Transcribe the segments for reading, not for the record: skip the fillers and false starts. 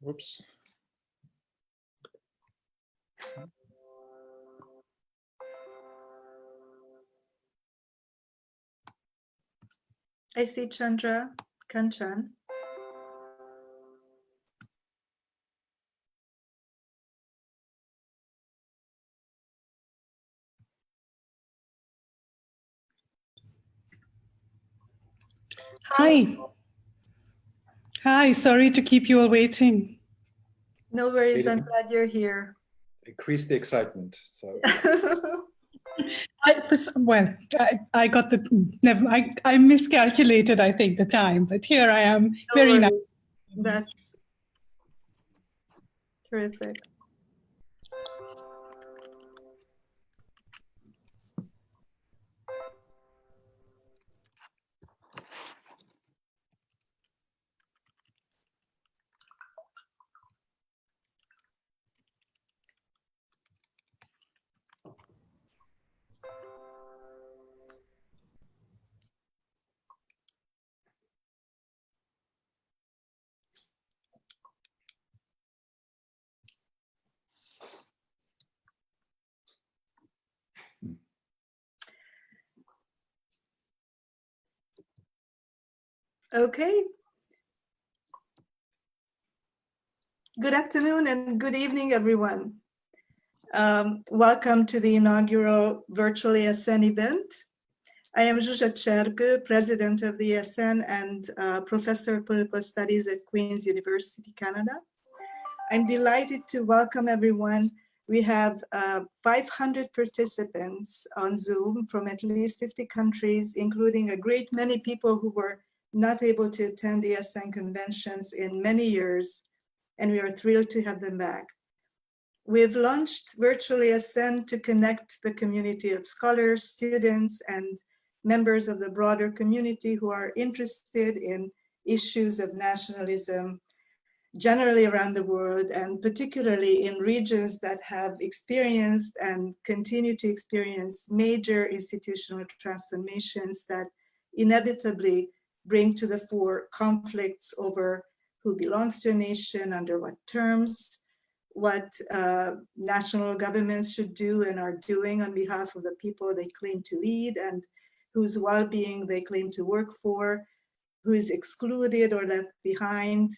Whoops. I see Chandra, Kanchan. Hi. Hi, sorry to keep you all waiting. No worries, I'm glad you're here. Increase the excitement. So I got the, I miscalculated, I think, the time, but here I am, No very nice. worries. That's terrific. Okay. Good afternoon and good evening, everyone. Welcome to the inaugural virtual ASN event. I am Zsuzsa Csergo, president of the ASN and professor of political studies at Queen's University, Canada. I'm delighted to welcome everyone. We have 500 participants on Zoom from at least 50 countries, including a great many people who were not able to attend ASN conventions in many years, and we are thrilled to have them back. We've launched Virtual ASN to connect the community of scholars, students, and members of the broader community who are interested in issues of nationalism generally around the world, and particularly in regions that have experienced and continue to experience major institutional transformations that inevitably bring to the fore conflicts over who belongs to a nation, under what terms, what national governments should do and are doing on behalf of the people they claim to lead and whose well-being they claim to work for, who is excluded or left behind,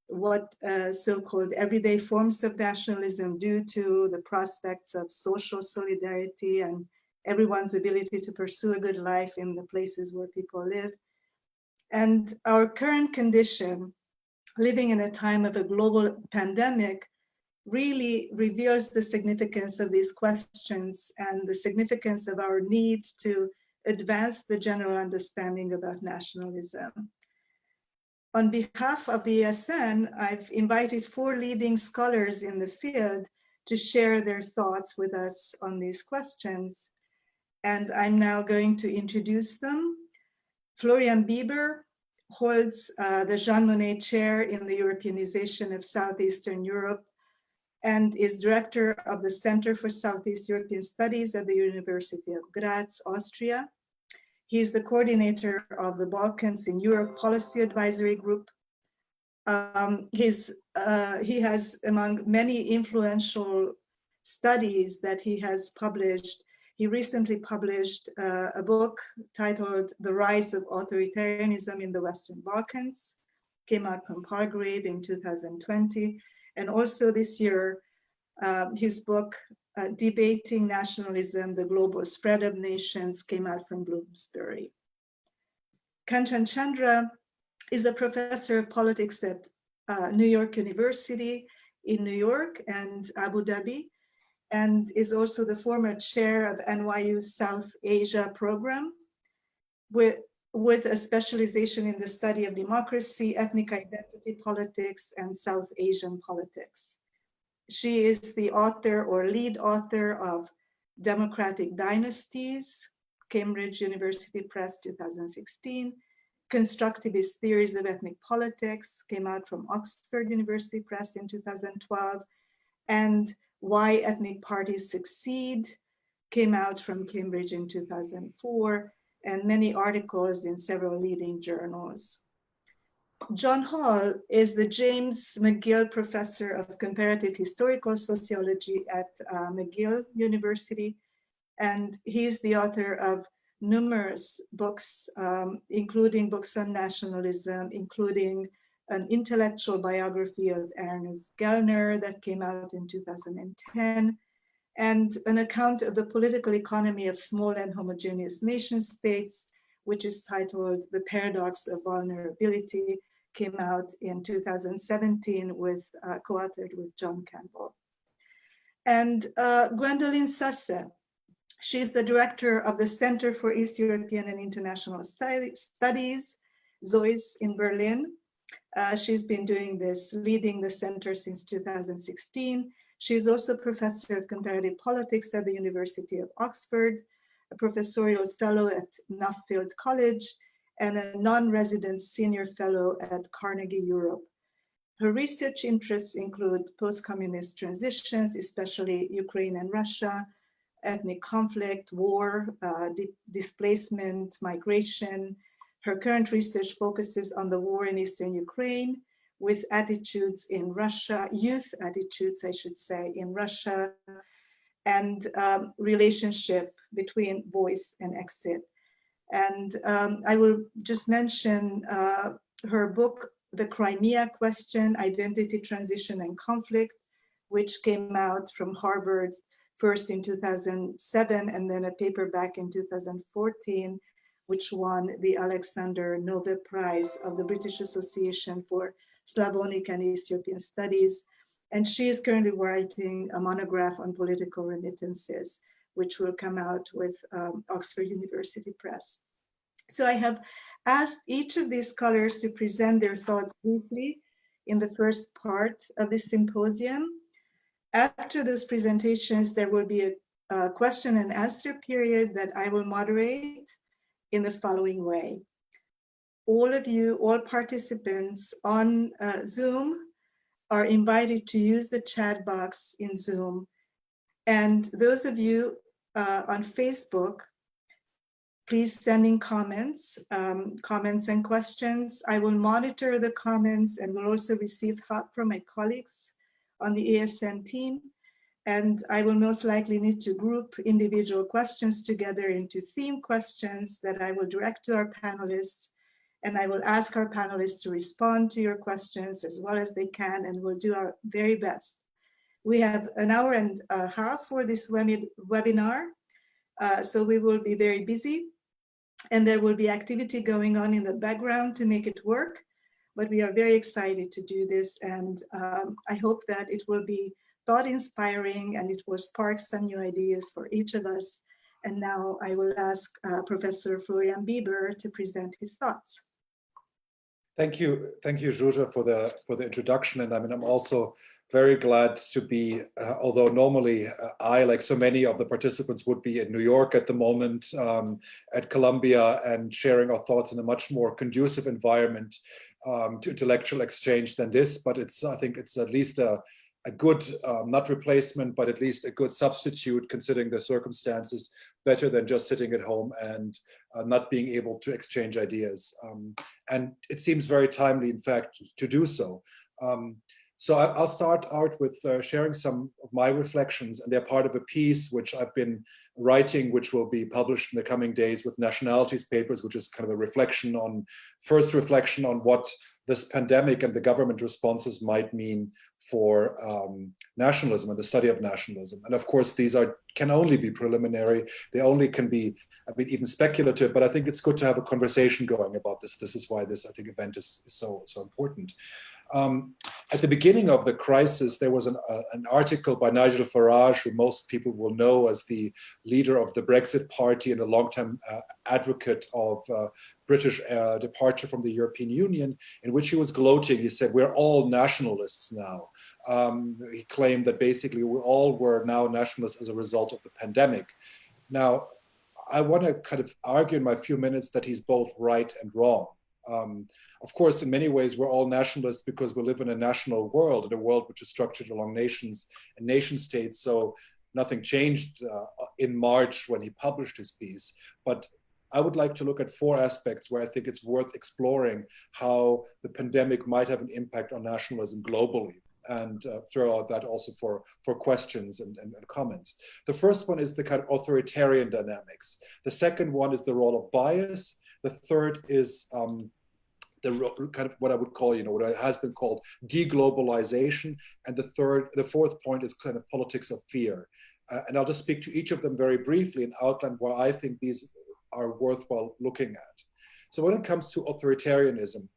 what so-called everyday forms of nationalism do to the prospects of social solidarity and everyone's ability to pursue a good life in the places where people live. And our current condition, living in a time of a global pandemic, really reveals the significance of these questions and the significance of our need to advance the general understanding about nationalism. On behalf of the ASN, I've invited 4 leading scholars in the field to share their thoughts with us on these questions. And I'm now going to introduce them. Florian Bieber holds the Jean Monnet Chair in the Europeanization of Southeastern Europe and is director of the Center for Southeast European Studies at the University of Graz, Austria. He is the coordinator of the Balkans in Europe Policy Advisory Group. He has, among many influential studies that he has published, he recently published a book titled The Rise of Authoritarianism in the Western Balkans, came out from Palgrave in 2020. And also this year, his book, Debating Nationalism, The Global Spread of Nations, came out from Bloomsbury. Kanchan Chandra is a professor of politics at New York University in New York and Abu Dhabi, and is also the former chair of NYU's South Asia program with a specialization in the study of democracy, ethnic identity politics, and South Asian politics. She is the author or lead author of Democratic Dynasties, Cambridge University Press, 2016, Constructivist Theories of Ethnic Politics, came out from Oxford University Press in 2012, and Why Ethnic Parties Succeed, came out from Cambridge in 2004, and many articles in several leading journals. John Hall is the James McGill Professor of Comparative Historical Sociology at McGill University, and he's the author of numerous books, including books on nationalism, including an intellectual biography of Ernest Gellner that came out in 2010, and an account of the political economy of small and homogeneous nation states, which is titled The Paradox of Vulnerability, came out in 2017 with co-authored with John Campbell. And Gwendolyn Sasse, she's the director of the Center for East European and International Studies, ZOiS in Berlin. She's been doing this, leading the center since 2016. She's also professor of comparative politics at the University of Oxford, a professorial fellow at Nuffield College, and a non-resident senior fellow at Carnegie Europe. Her research interests include post-communist transitions, especially Ukraine and Russia, ethnic conflict, war, displacement, migration. Her current research focuses on the war in Eastern Ukraine, with attitudes in Russia, youth attitudes, I should say, in Russia, and relationship between voice and exit. And I will just mention her book, The Crimea Question, Identity, Transition, and Conflict, which came out from Harvard first in 2007, and then a paperback in 2014, which won the Alexander Nobel Prize of the British Association for Slavonic and East European Studies. And she is currently writing a monograph on political remittances, which will come out with Oxford University Press. So I have asked each of these scholars to present their thoughts briefly in the first part of this symposium. After those presentations, there will be a question and answer period that I will moderate in the following way. All of you, all participants on Zoom are invited to use the chat box in Zoom. And those of you on Facebook, please send in comments and questions. I will monitor the comments and will also receive help from my colleagues on the ASN team. And I will most likely need to group individual questions together into theme questions that I will direct to our panelists. And I will ask our panelists to respond to your questions as well as they can, and we'll do our very best. We have an hour and a half for this webinar, so we will be very busy, and there will be activity going on in the background to make it work. But we are very excited to do this, and I hope that it will be thought-inspiring and it will spark some new ideas for each of us. And now I will ask Professor Florian Bieber to present his thoughts. Thank you, Zsuzsa, for the introduction. And I mean, I'm also very glad to be, although normally I, like so many of the participants, would be in New York at the moment, at Columbia, and sharing our thoughts in a much more conducive environment to intellectual exchange than this. But I think it's at least a good, not replacement, but at least a good substitute, considering the circumstances, better than just sitting at home and not being able to exchange ideas. And it seems very timely, in fact, to do so. So I'll start out with sharing some of my reflections, and they're part of a piece which I've been writing, which will be published in the coming days with Nationalities Papers, which is kind of a reflection on, first reflection on what this pandemic and the government responses might mean for nationalism and the study of nationalism. And of course, these can only be preliminary. They only can be, I mean, even speculative, but I think it's good to have a conversation going about this. This is why this, I think, event is so important. At the beginning of the crisis, there was an article by Nigel Farage, who most people will know as the leader of the Brexit party and a long-time advocate of British departure from the European Union, in which he was gloating. He said, we're all nationalists now. He claimed that basically we all were now nationalists as a result of the pandemic. Now, I want to kind of argue in my few minutes that he's both right and wrong. Of course, in many ways, we're all nationalists because we live in a national world, in a world which is structured along nations and nation states. So nothing changed in March when he published his piece. But I would like to look at four aspects where I think it's worth exploring how the pandemic might have an impact on nationalism globally, and throw out that also for questions and comments. The first one is the kind of authoritarian dynamics. The second one is the role of bias. The third is the kind of what I would call, what has been called deglobalization. And the fourth point is kind of politics of fear. And I'll just speak to each of them very briefly and outline why I think these are worthwhile looking at. So when it comes to authoritarianism,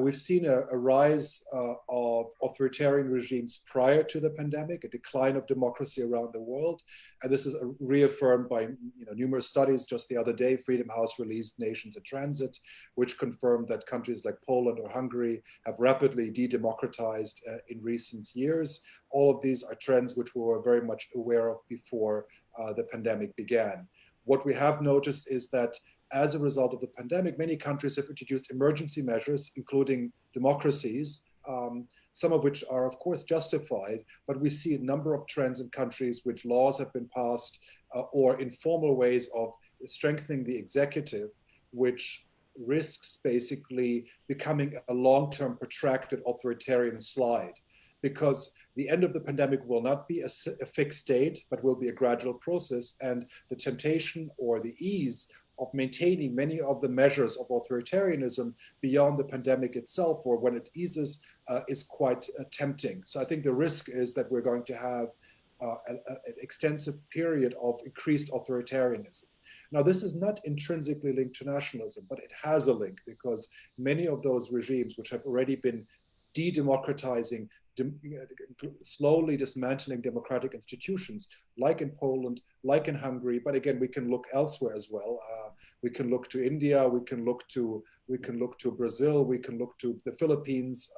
we've seen a rise of authoritarian regimes prior to the pandemic, a decline of democracy around the world. And this is reaffirmed by numerous studies. Just the other day, Freedom House released Nations in Transit, which confirmed that countries like Poland or Hungary have rapidly de-democratized in recent years. All of these are trends which we were very much aware of before the pandemic began. What we have noticed is that as a result of the pandemic, many countries have introduced emergency measures, including democracies, some of which are, of course, justified, but we see a number of trends in countries which laws have been passed or informal ways of strengthening the executive, which risks basically becoming a long-term protracted authoritarian slide. Because the end of the pandemic will not be a fixed date, but will be a gradual process, and the temptation or the ease of maintaining many of the measures of authoritarianism beyond the pandemic itself, or when it eases, is quite tempting. So I think the risk is that we're going to have an extensive period of increased authoritarianism. Now, this is not intrinsically linked to nationalism, but it has a link, because many of those regimes which have already been de-democratizing, slowly dismantling democratic institutions, like in Poland, like in Hungary, but again, we can look elsewhere as well. We can look to India, we can look to Brazil, we can look to the Philippines,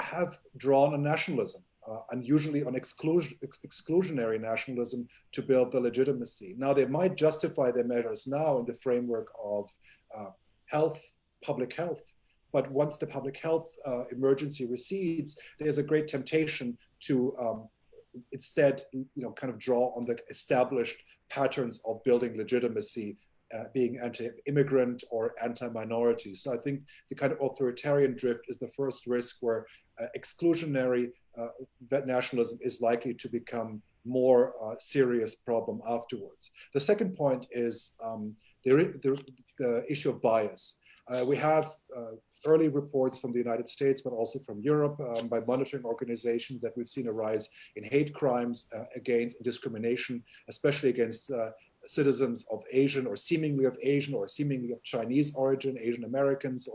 have drawn on nationalism, and usually on exclusionary nationalism to build the legitimacy. Now, they might justify their measures now in the framework of public health, but once the public health emergency recedes, there's a great temptation to instead, kind of draw on the established patterns of building legitimacy, being anti-immigrant or anti-minority. So I think the kind of authoritarian drift is the first risk, where exclusionary nationalism is likely to become more serious problem afterwards. The second point is the issue of bias. We have early reports from the United States, but also from Europe, by monitoring organizations, that we've seen a rise in hate crimes against discrimination, especially against citizens of Asian or seemingly of Chinese origin, Asian Americans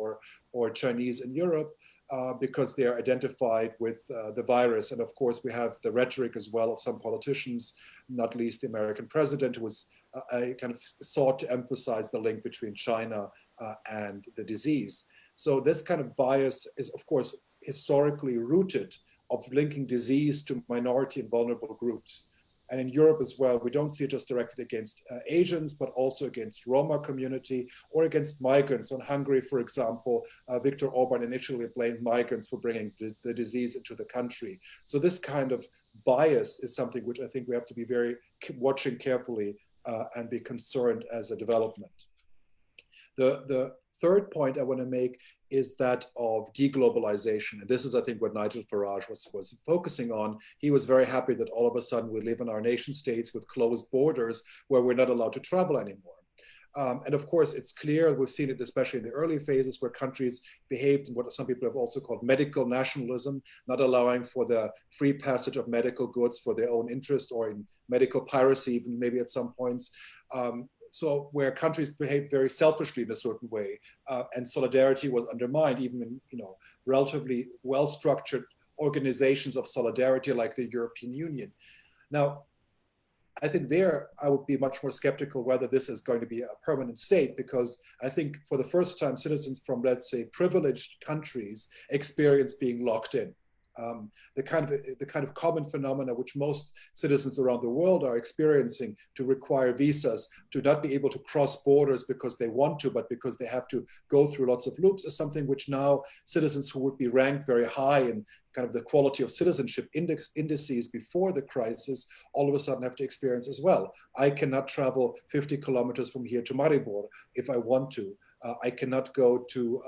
or Chinese in Europe, because they are identified with the virus. And of course, we have the rhetoric as well of some politicians, not least the American president, who was kind of sought to emphasize the link between China and the disease. So this kind of bias is, of course, historically rooted of linking disease to minority and vulnerable groups. And in Europe as well, we don't see it just directed against Asians, but also against Roma community or against migrants. In Hungary, for example, Viktor Orban initially blamed migrants for bringing the disease into the country. So this kind of bias is something which I think we have to be watching carefully and be concerned as a development. The third point I want to make is that of deglobalization. And this is, I think, what Nigel Farage was focusing on. He was very happy that all of a sudden we live in our nation states with closed borders where we're not allowed to travel anymore. And of course, it's clear, we've seen it especially in the early phases where countries behaved in what some people have also called medical nationalism, not allowing for the free passage of medical goods for their own interest, or in medical piracy, even maybe at some points. So where countries behaved very selfishly in a certain way, and solidarity was undermined, even in relatively well-structured organizations of solidarity like the European Union. Now, I think there I would be much more skeptical whether this is going to be a permanent state, because I think for the first time citizens from, let's say, privileged countries experience being locked in. The kind of common phenomena which most citizens around the world are experiencing, to require visas, to not be able to cross borders because they want to, but because they have to go through lots of loops, is something which now citizens who would be ranked very high in kind of the quality of citizenship indices before the crisis, all of a sudden have to experience as well. I cannot travel 50 kilometers from here to Maribor if I want to. I cannot go to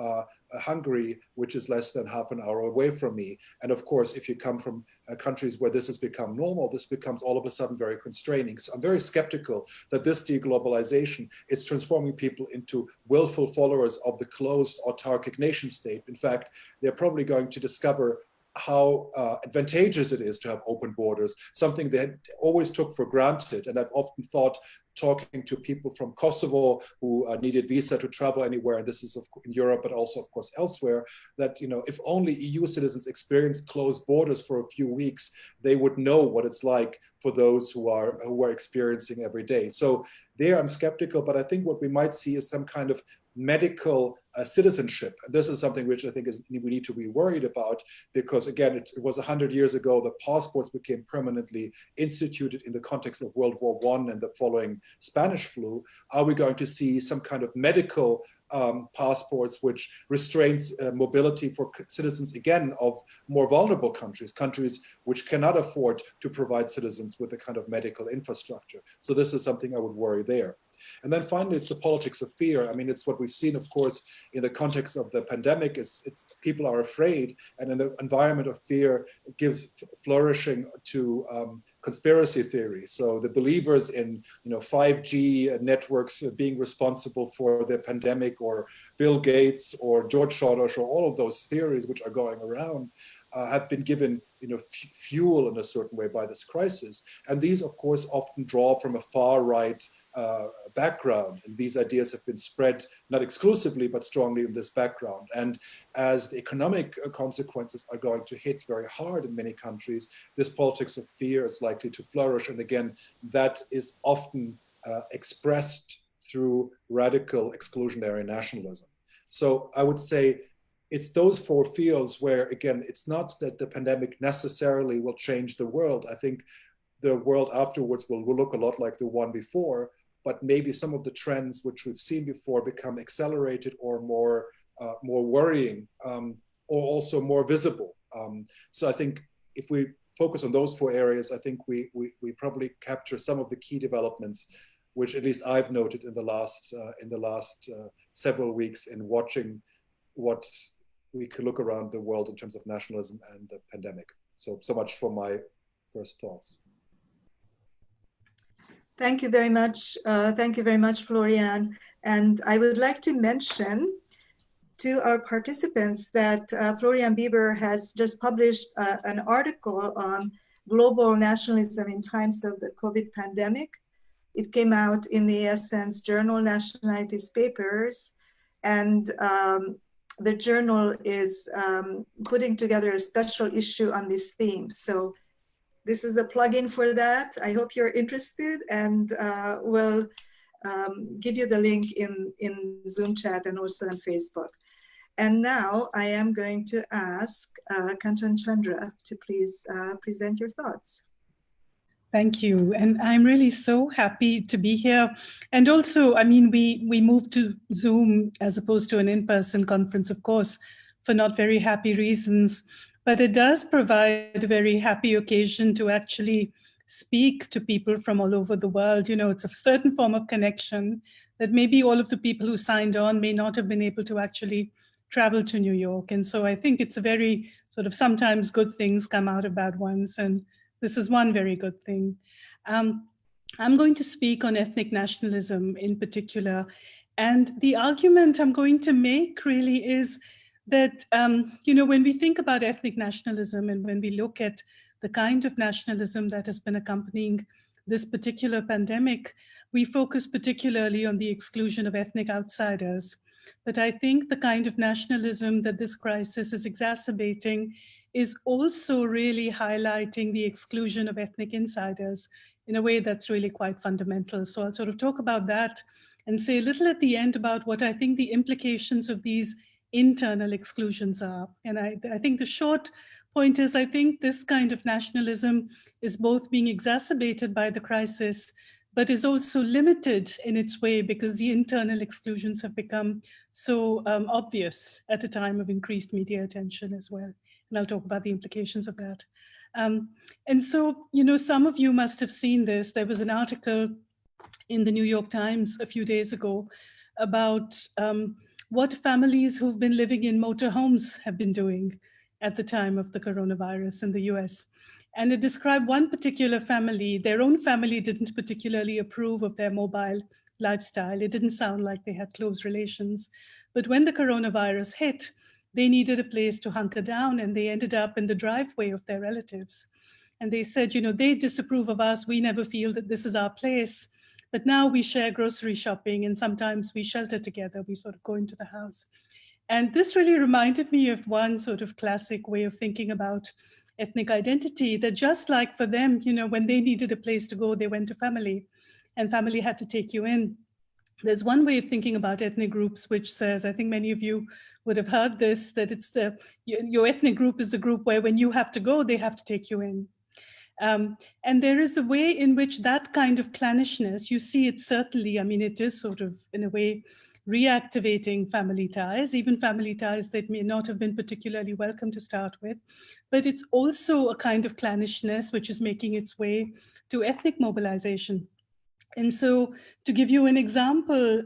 Hungary, which is less than half an hour away from me. And of course, if you come from countries where this has become normal, this becomes all of a sudden very constraining. So I'm very skeptical that this deglobalization is transforming people into willful followers of the closed autarkic nation state. In fact, they're probably going to discover how advantageous it is to have open borders, something they always took for granted. And I've often thought, talking to people from Kosovo who needed visa to travel anywhere, and this is in Europe, but also of course elsewhere, that if only EU citizens experienced closed borders for a few weeks, they would know what it's like for those who are experiencing every day. So there I'm skeptical, but I think what we might see is some kind of medical citizenship. And this is something which I think we need to be worried about, because again, it was 100 years ago that passports became permanently instituted in the context of World War I and the following Spanish flu. Are we going to see some kind of medical passports which restrains mobility for citizens, again, of more vulnerable countries which cannot afford to provide citizens with a kind of medical infrastructure? So this is something I would worry there. And then finally, it's the politics of fear. I mean, it's what we've seen, of course, in the context of the pandemic. It's people are afraid, and in the environment of fear, it gives flourishing to conspiracy theory. So the believers in 5G networks being responsible for the pandemic, or Bill Gates or George Soros, or all of those theories which are going around, have been given fuel in a certain way by this crisis. And these, of course, often draw from a far right background. And these ideas have been spread, not exclusively, but strongly in this background. And as the economic consequences are going to hit very hard in many countries, this politics of fear is likely to flourish. And again, that is often expressed through radical exclusionary nationalism. So I would say it's those four fields where, again, it's not that the pandemic necessarily will change the world. I think the world afterwards will look a lot like the one before, but maybe some of the trends which we've seen before become accelerated or more worrying, or also more visible. So I think if we focus on those four areas, I think we probably capture some of the key developments, which at least I've noted in the last several weeks in watching what we could look around the world in terms of nationalism and the pandemic. So much for my first thoughts. Thank you very much. Thank you very much, Florian. And I would like to mention to our participants that Florian Bieber has just published an article on global nationalism in times of the COVID pandemic. It came out in the vASN's journal, Nationalities Papers, and the journal is putting together a special issue on this theme. So this is a plug-in for that. I hope you're interested, and we'll give you the link in Zoom chat and also on Facebook. And now I am going to ask Kanchan Chandra to please present your thoughts. Thank you. And I'm really so happy to be here. And also, I mean, we moved to Zoom as opposed to an in-person conference, of course, for not very happy reasons. But it does provide a very happy occasion to actually speak to people from all over the world. It's a certain form of connection that maybe all of the people who signed on may not have been able to actually travel to New York. And so I think it's a very sort of sometimes good things come out of bad ones. And this is one very good thing. I'm going to speak on ethnic nationalism in particular. And the argument I'm going to make really is that, when we think about ethnic nationalism and when we look at the kind of nationalism that has been accompanying this particular pandemic, we focus particularly on the exclusion of ethnic outsiders. But I think the kind of nationalism that this crisis is exacerbating is also really highlighting the exclusion of ethnic insiders in a way that's really quite fundamental. So I'll sort of talk about that and say a little at the end about what I think the implications of these internal exclusions are. And I think the short point is, I think this kind of nationalism is both being exacerbated by the crisis, but is also limited in its way because the internal exclusions have become so obvious at a time of increased media attention as well. And I'll talk about the implications of that. And so, some of you must have seen this. There was an article in the New York Times a few days ago about what families who've been living in motorhomes have been doing at the time of the coronavirus in the US. And it described one particular family. Their own family didn't particularly approve of their mobile lifestyle. It didn't sound like they had close relations. But when the coronavirus hit, they needed a place to hunker down, and they ended up in the driveway of their relatives. And they said, they disapprove of us. We never feel that this is our place. But now we share grocery shopping, and sometimes we shelter together. We sort of go into the house. And this really reminded me of one sort of classic way of thinking about ethnic identity, that just like for them, when they needed a place to go, they went to family, and family had to take you in. There's one way of thinking about ethnic groups, which says, I think many of you would have heard this, that it's your ethnic group is a group where when you have to go, they have to take you in. And there is a way in which that kind of clannishness, you see it certainly, it is sort of, in a way, reactivating family ties, even family ties that may not have been particularly welcome to start with. But it's also a kind of clannishness which is making its way to ethnic mobilization. And so to give you an example,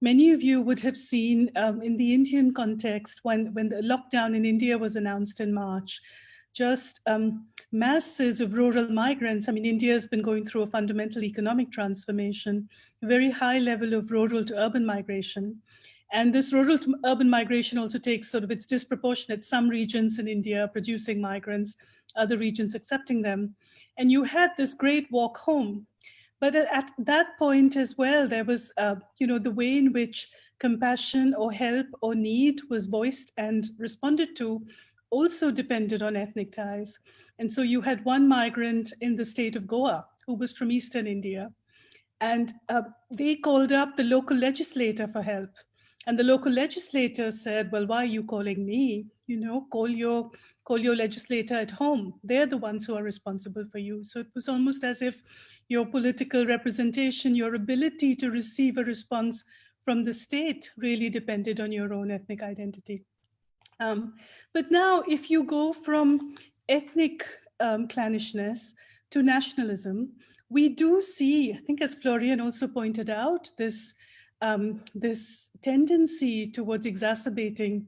many of you would have seen in the Indian context, when the lockdown in India was announced in March, just masses of rural migrants. India has been going through a fundamental economic transformation, a very high level of rural to urban migration. And this rural to urban migration also takes sort of, it's disproportionate. Some regions in India producing migrants, other regions accepting them. And you had this great walk home. But at that point as well, there was, the way in which compassion or help or need was voiced and responded to also depended on ethnic ties. And so you had one migrant in the state of Goa who was from Eastern India. And they called up the local legislator for help. And the local legislator said, well, why are you calling me? Call your legislator at home. They're the ones who are responsible for you. So it was almost as if your political representation, your ability to receive a response from the state really depended on your own ethnic identity. But now if you go from ethnic clannishness to nationalism, we do see, I think as Florian also pointed out, this tendency towards exacerbating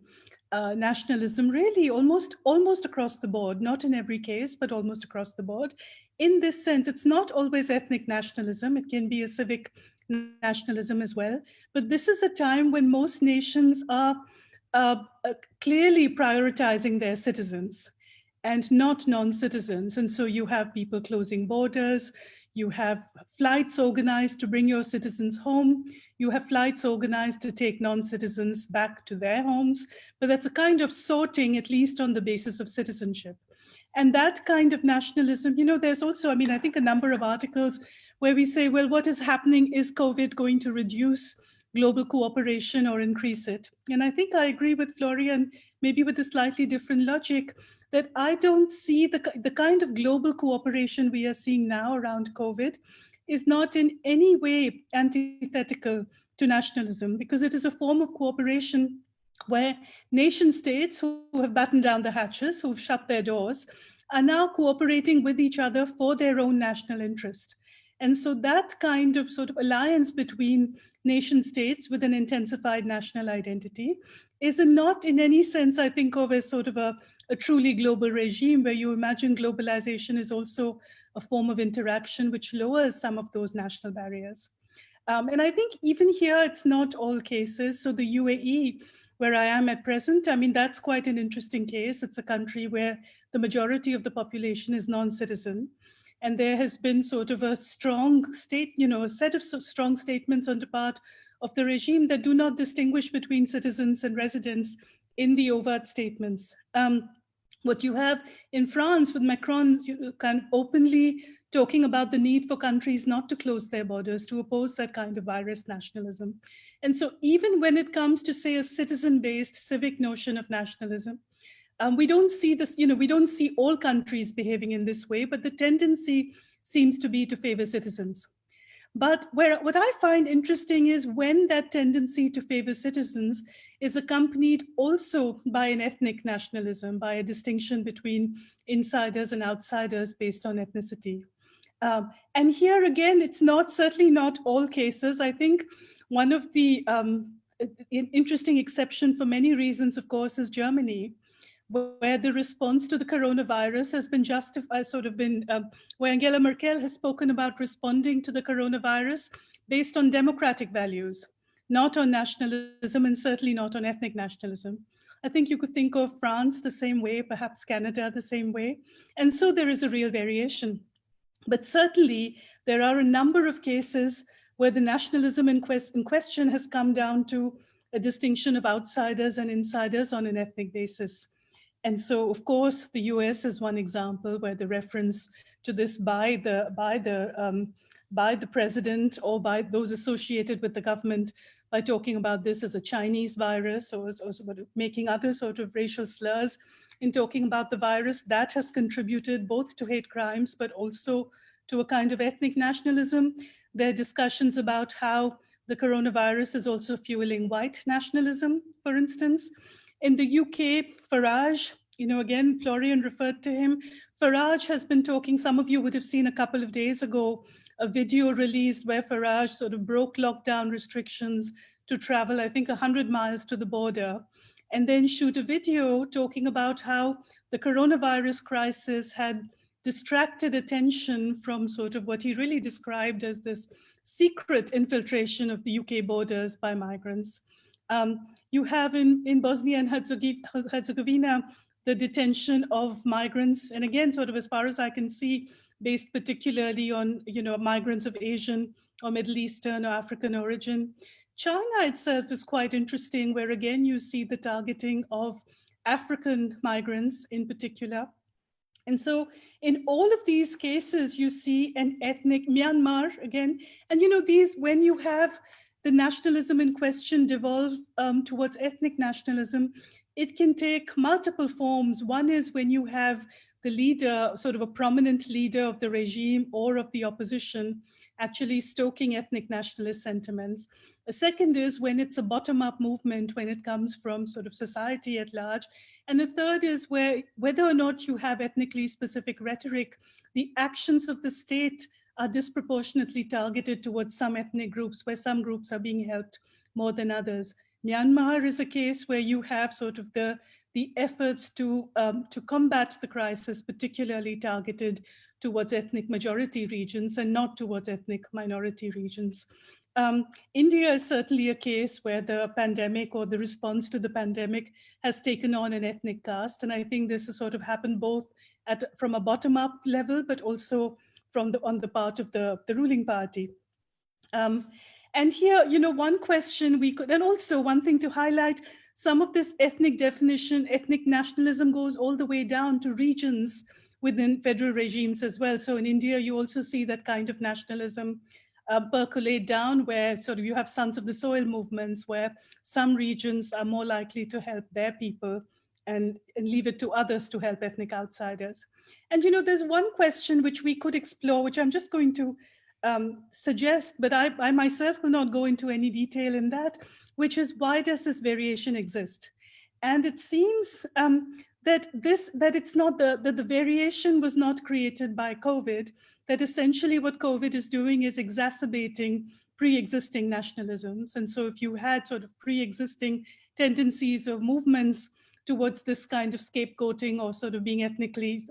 nationalism really almost across the board, not in every case, but almost across the board. In this sense, it's not always ethnic nationalism. It can be a civic nationalism as well. But this is a time when most nations are clearly prioritizing their citizens and not non-citizens. And so you have people closing borders, you have flights organized to bring your citizens home, you have flights organized to take non-citizens back to their homes, but that's a kind of sorting, at least on the basis of citizenship. And that kind of nationalism, there's also, I think a number of articles where we say, well, what is happening? Is COVID going to reduce global cooperation or increase it? And I think I agree with Florian, maybe with a slightly different logic, that I don't see the kind of global cooperation we are seeing now around COVID is not in any way antithetical to nationalism, because it is a form of cooperation where nation states who have battened down the hatches, who've shut their doors, are now cooperating with each other for their own national interest. And so that kind of sort of alliance between nation states with an intensified national identity is not in any sense, I think of as sort of a truly global regime where you imagine globalization is also a form of interaction which lowers some of those national barriers. And I think even here, it's not all cases. So the UAE, where I am at present, I mean, that's quite an interesting case. It's a country where the majority of the population is non-citizen. And there has been sort of a strong state, a set of strong statements on the part of the regime that do not distinguish between citizens and residents in the overt statements. What you have in France with Macron kind of openly talking about the need for countries not to close their borders, to oppose that kind of virus nationalism. And so even when it comes to, say, a citizen-based civic notion of nationalism, we don't see this, we don't see all countries behaving in this way, but the tendency seems to be to favor citizens. But what I find interesting is when that tendency to favor citizens is accompanied also by an ethnic nationalism, by a distinction between insiders and outsiders based on ethnicity. And here again, it's certainly not all cases. I think one of the interesting exception for many reasons, of course, is Germany, where the response to the coronavirus has been justified, where Angela Merkel has spoken about responding to the coronavirus based on democratic values, not on nationalism, and certainly not on ethnic nationalism. I think you could think of France the same way, perhaps Canada the same way. And so there is a real variation. But certainly there are a number of cases where the nationalism in question has come down to a distinction of outsiders and insiders on an ethnic basis. And so, of course, the US is one example where the reference to this by the president or by those associated with the government by talking about this as a Chinese virus or making other sort of racial slurs in talking about the virus, that has contributed both to hate crimes, but also to a kind of ethnic nationalism. There are discussions about how the coronavirus is also fueling white nationalism, for instance. In the UK, Farage, again, Florian referred to him. Farage has been talking, some of you would have seen a couple of days ago, a video released where Farage sort of broke lockdown restrictions to travel, I think 100 miles to the border, and then shoot a video talking about how the coronavirus crisis had distracted attention from sort of what he really described as this secret infiltration of the UK borders by migrants. You have in Bosnia and Herzegovina, the detention of migrants. And again, sort of as far as I can see, based particularly on migrants of Asian or Middle Eastern or African origin. China itself is quite interesting, where again, you see the targeting of African migrants in particular. And so in all of these cases, you see an ethnic Myanmar again. And these, when you have the nationalism in question devolve towards ethnic nationalism, it can take multiple forms. One is when you have the leader, sort of a prominent leader of the regime or of the opposition, actually stoking ethnic nationalist sentiments. A second is when it's a bottom-up movement, when it comes from sort of society at large. And a third is whether or not you have ethnically specific rhetoric, the actions of the state are disproportionately targeted towards some ethnic groups, where some groups are being helped more than others. Myanmar is a case where you have sort of the efforts to combat the crisis, particularly targeted towards ethnic majority regions and not towards ethnic minority regions. India is certainly a case where the pandemic or the response to the pandemic has taken on an ethnic cast. And I think this has sort of happened both from a bottom-up level, but also on the part of the ruling party. And here, one question we could, and also one thing to highlight, some of this ethnic definition, ethnic nationalism goes all the way down to regions within federal regimes as well. So in India, you also see that kind of nationalism percolate down, where sort of you have sons of the soil movements, where some regions are more likely to help their people and leave it to others to help ethnic outsiders. And there's one question which we could explore, which I'm just going to suggest, but I myself will not go into any detail in that, which is why does this variation exist? And it seems that it's not the variation was not created by COVID, that essentially what COVID is doing is exacerbating pre-existing nationalisms. And so if you had sort of pre-existing tendencies or movements towards this kind of scapegoating or sort of being ethnically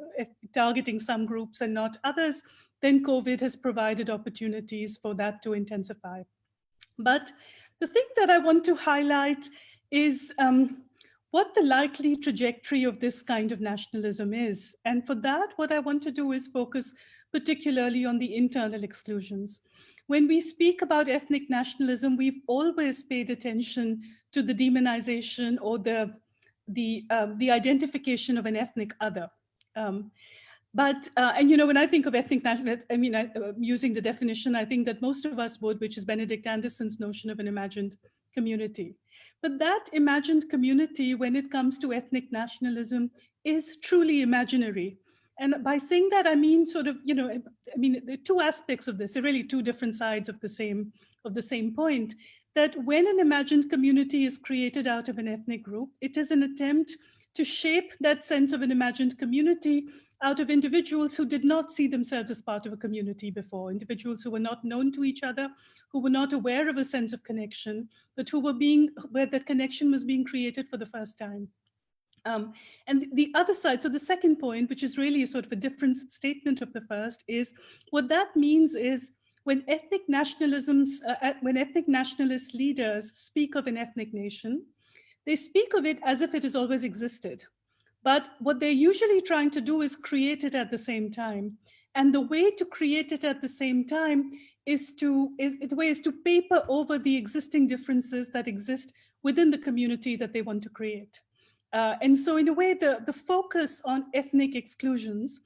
targeting some groups and not others, then COVID has provided opportunities for that to intensify. But the thing that I want to highlight is what the likely trajectory of this kind of nationalism is. And for that, what I want to do is focus particularly on the internal exclusions. When we speak about ethnic nationalism, we've always paid attention to the demonization or the identification of an ethnic other. And when I think of ethnic nationalism, I mean, using the definition, I think that most of us would, which is Benedict Anderson's notion of an imagined community. But that imagined community, when it comes to ethnic nationalism, is truly imaginary. And by saying that, I mean, sort of, there are two aspects of this. They're really two different sides of the same point. That when an imagined community is created out of an ethnic group, it is an attempt to shape that sense of an imagined community out of individuals who did not see themselves as part of a community before, individuals who were not known to each other, who were not aware of a sense of connection, but where that connection was being created for the first time. And the other side, so the second point, which is really sort of a different statement of the first, is what that means is when ethnic nationalist leaders speak of an ethnic nation, they speak of it as if it has always existed. But what they're usually trying to do is create it at the same time. And the way to create it at the same time is to paper over the existing differences that exist within the community that they want to create. And so in a way, the focus on ethnic exclusions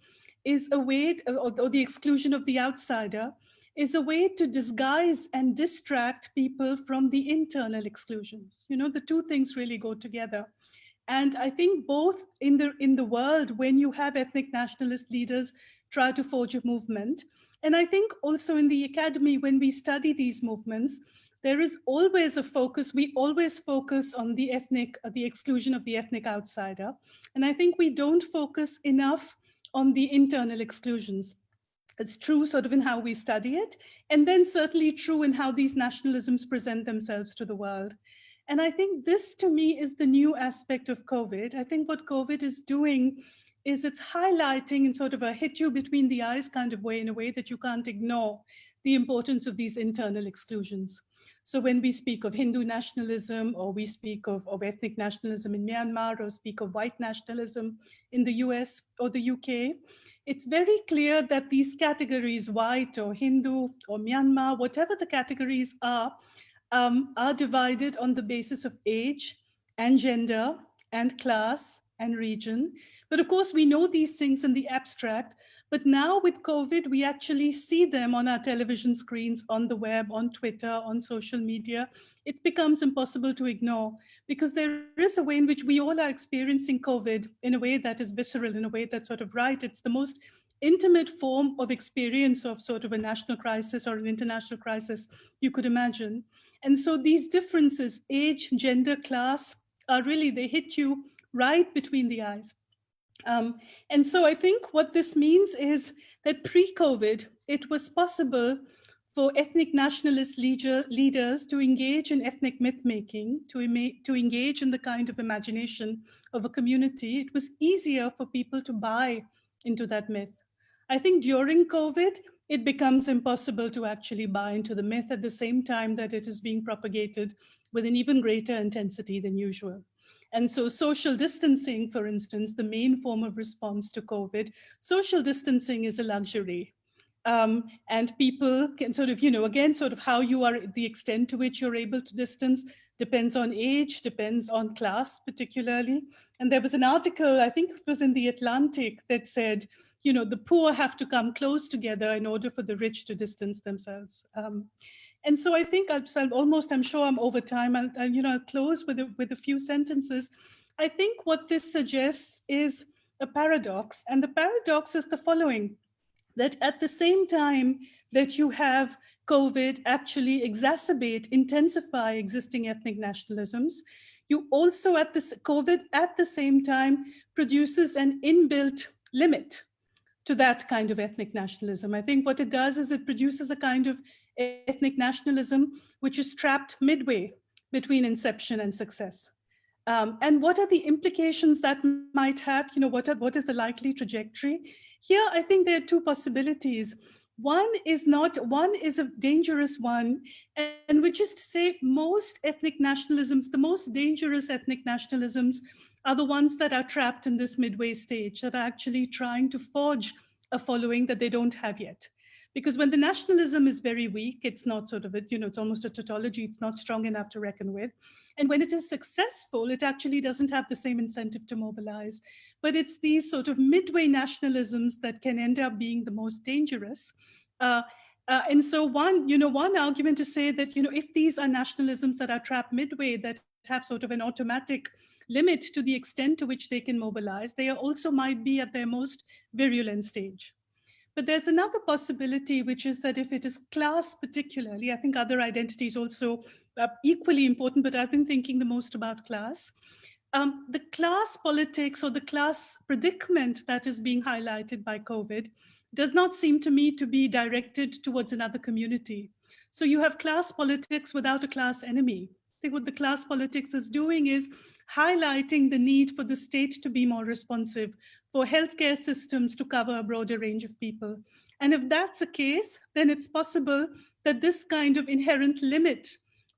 is a way, or the exclusion of the outsider, is a way to disguise and distract people from the internal exclusions. The two things really go together. And I think both in the world, when you have ethnic nationalist leaders try to forge a movement, and I think also in the academy, when we study these movements, there is always a focus. We always focus on the exclusion of the ethnic outsider. And I think we don't focus enough on the internal exclusions. It's true sort of in how we study it, and then certainly true in how these nationalisms present themselves to the world. And I think this, to me, is the new aspect of COVID. I think what COVID is doing is it's highlighting in sort of a hit you between the eyes kind of way, in a way that you can't ignore the importance of these internal exclusions. So when we speak of Hindu nationalism, or we speak of ethnic nationalism in Myanmar, or speak of white nationalism in the US or the UK, it's very clear that these categories, white or Hindu or Myanmar, whatever the categories are divided on the basis of age and gender and class and region. But of course, we know these things in the abstract, but now with COVID, we actually see them on our television screens, on the web, on Twitter, on social media. It becomes impossible to ignore, because there is a way in which we all are experiencing COVID in a way that is visceral, in a way that's sort of right. It's the most intimate form of experience of sort of a national crisis or an international crisis you could imagine. And so these differences, age, gender, class, are really, they hit you right between the eyes. And so I think what this means is that pre-COVID, it was possible for ethnic nationalist leaders to engage in ethnic myth-making, to engage in the kind of imagination of a community. It was easier for people to buy into that myth. I think during COVID, it becomes impossible to actually buy into the myth at the same time that it is being propagated with an even greater intensity than usual. And so social distancing, for instance, the main form of response to COVID, social distancing is a luxury. And people can sort of, again, sort of how you are, the extent to which you're able to distance depends on age, depends on class particularly. And there was an article, I think it was in The Atlantic, that said, the poor have to come close together in order for the rich to distance themselves. And so I think I'm sure I'm over time. I'll close with a few sentences. I think what this suggests is a paradox. And the paradox is the following, that at the same time that you have COVID actually intensify existing ethnic nationalisms, you also COVID at the same time produces an inbuilt limit to that kind of ethnic nationalism. I think what it does is it produces a kind of ethnic nationalism which is trapped midway between inception and success. And what are the implications that might have? What is the likely trajectory? Here, I think there are two possibilities. One is a dangerous one, and which is to say most ethnic nationalisms, the most dangerous ethnic nationalisms, are the ones that are trapped in this midway stage, that are actually trying to forge a following that they don't have yet. Because when the nationalism is very weak, it's not it's almost a tautology, it's not strong enough to reckon with. And when it is successful, it actually doesn't have the same incentive to mobilize. But it's these sort of midway nationalisms that can end up being the most dangerous. And so one argument to say that, if these are nationalisms that are trapped midway, that have sort of an automatic limit to the extent to which they can mobilize, they also might be at their most virulent stage. But there's another possibility, which is that if it is class particularly, I think other identities also are equally important, but I've been thinking the most about class. The class politics or the class predicament that is being highlighted by COVID does not seem to me to be directed towards another community. So you have class politics without a class enemy. I think what the class politics is doing is highlighting the need for the state to be more responsive, for healthcare systems to cover a broader range of people. And if that's the case, then it's possible that this kind of inherent limit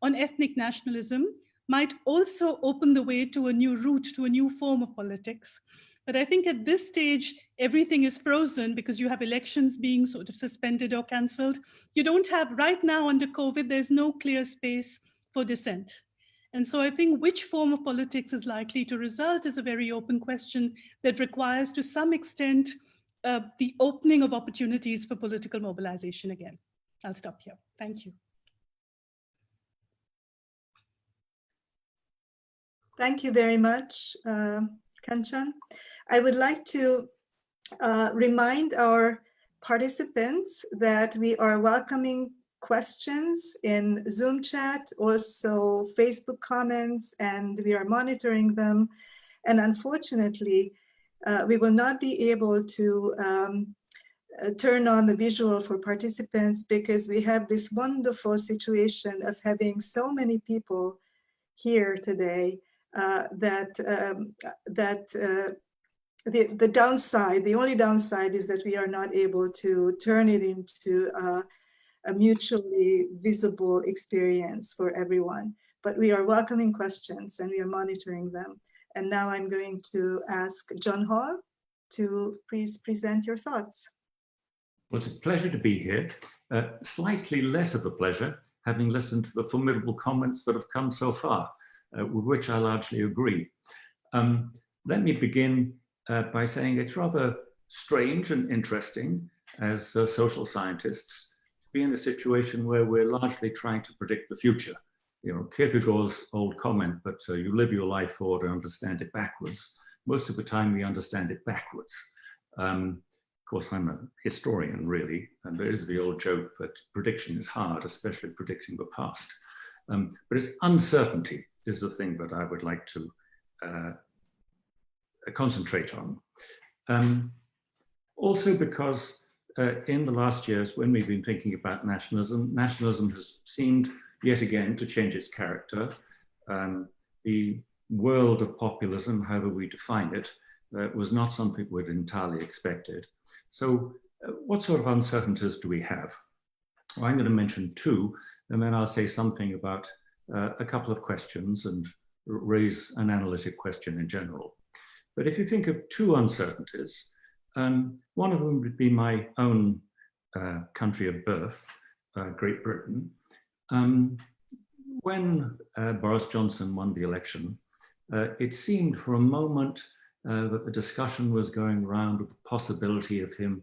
on ethnic nationalism might also open the way to a new route, to a new form of politics. But I think at this stage, everything is frozen because you have elections being sort of suspended or cancelled. You don't have, right now under COVID, there's no clear space for dissent. And so I think which form of politics is likely to result is a very open question that requires, to some extent, the opening of opportunities for political mobilization again. I'll stop here. Thank you. Thank you very much, Kanchan. I would like to remind our participants that we are welcoming questions in Zoom chat, also Facebook comments, and we are monitoring them. And unfortunately, we will not be able to turn on the visual for participants because we have this wonderful situation of having so many people here today the downside, the only downside is that we are not able to turn it into a mutually visible experience for everyone. But we are welcoming questions and we are monitoring them. And now I'm going to ask John Hall to please present your thoughts. Well, it's a pleasure to be here. Slightly less of a pleasure, having listened to the formidable comments that have come so far, with which I largely agree. Let me begin by saying it's rather strange and interesting as social scientists to be in a situation where we're largely trying to predict the future. Kierkegaard's old comment, but you live your life forward and understand it backwards. Most of the time we understand it backwards. Of course, I'm a historian, really, and there is the old joke that prediction is hard, especially predicting the past. But it's uncertainty is the thing that I would like to concentrate on. Also because in the last years, when we've been thinking about nationalism has seemed yet again to change its character. The world of populism, however we define it, was not something we'd entirely expected. So what sort of uncertainties do we have? Well, I'm going to mention two, and then I'll say something about a couple of questions and raise an analytic question in general. But if you think of two uncertainties, one of them would be my own country of birth, Great Britain. When Boris Johnson won the election, it seemed for a moment that the discussion was going around with the possibility of him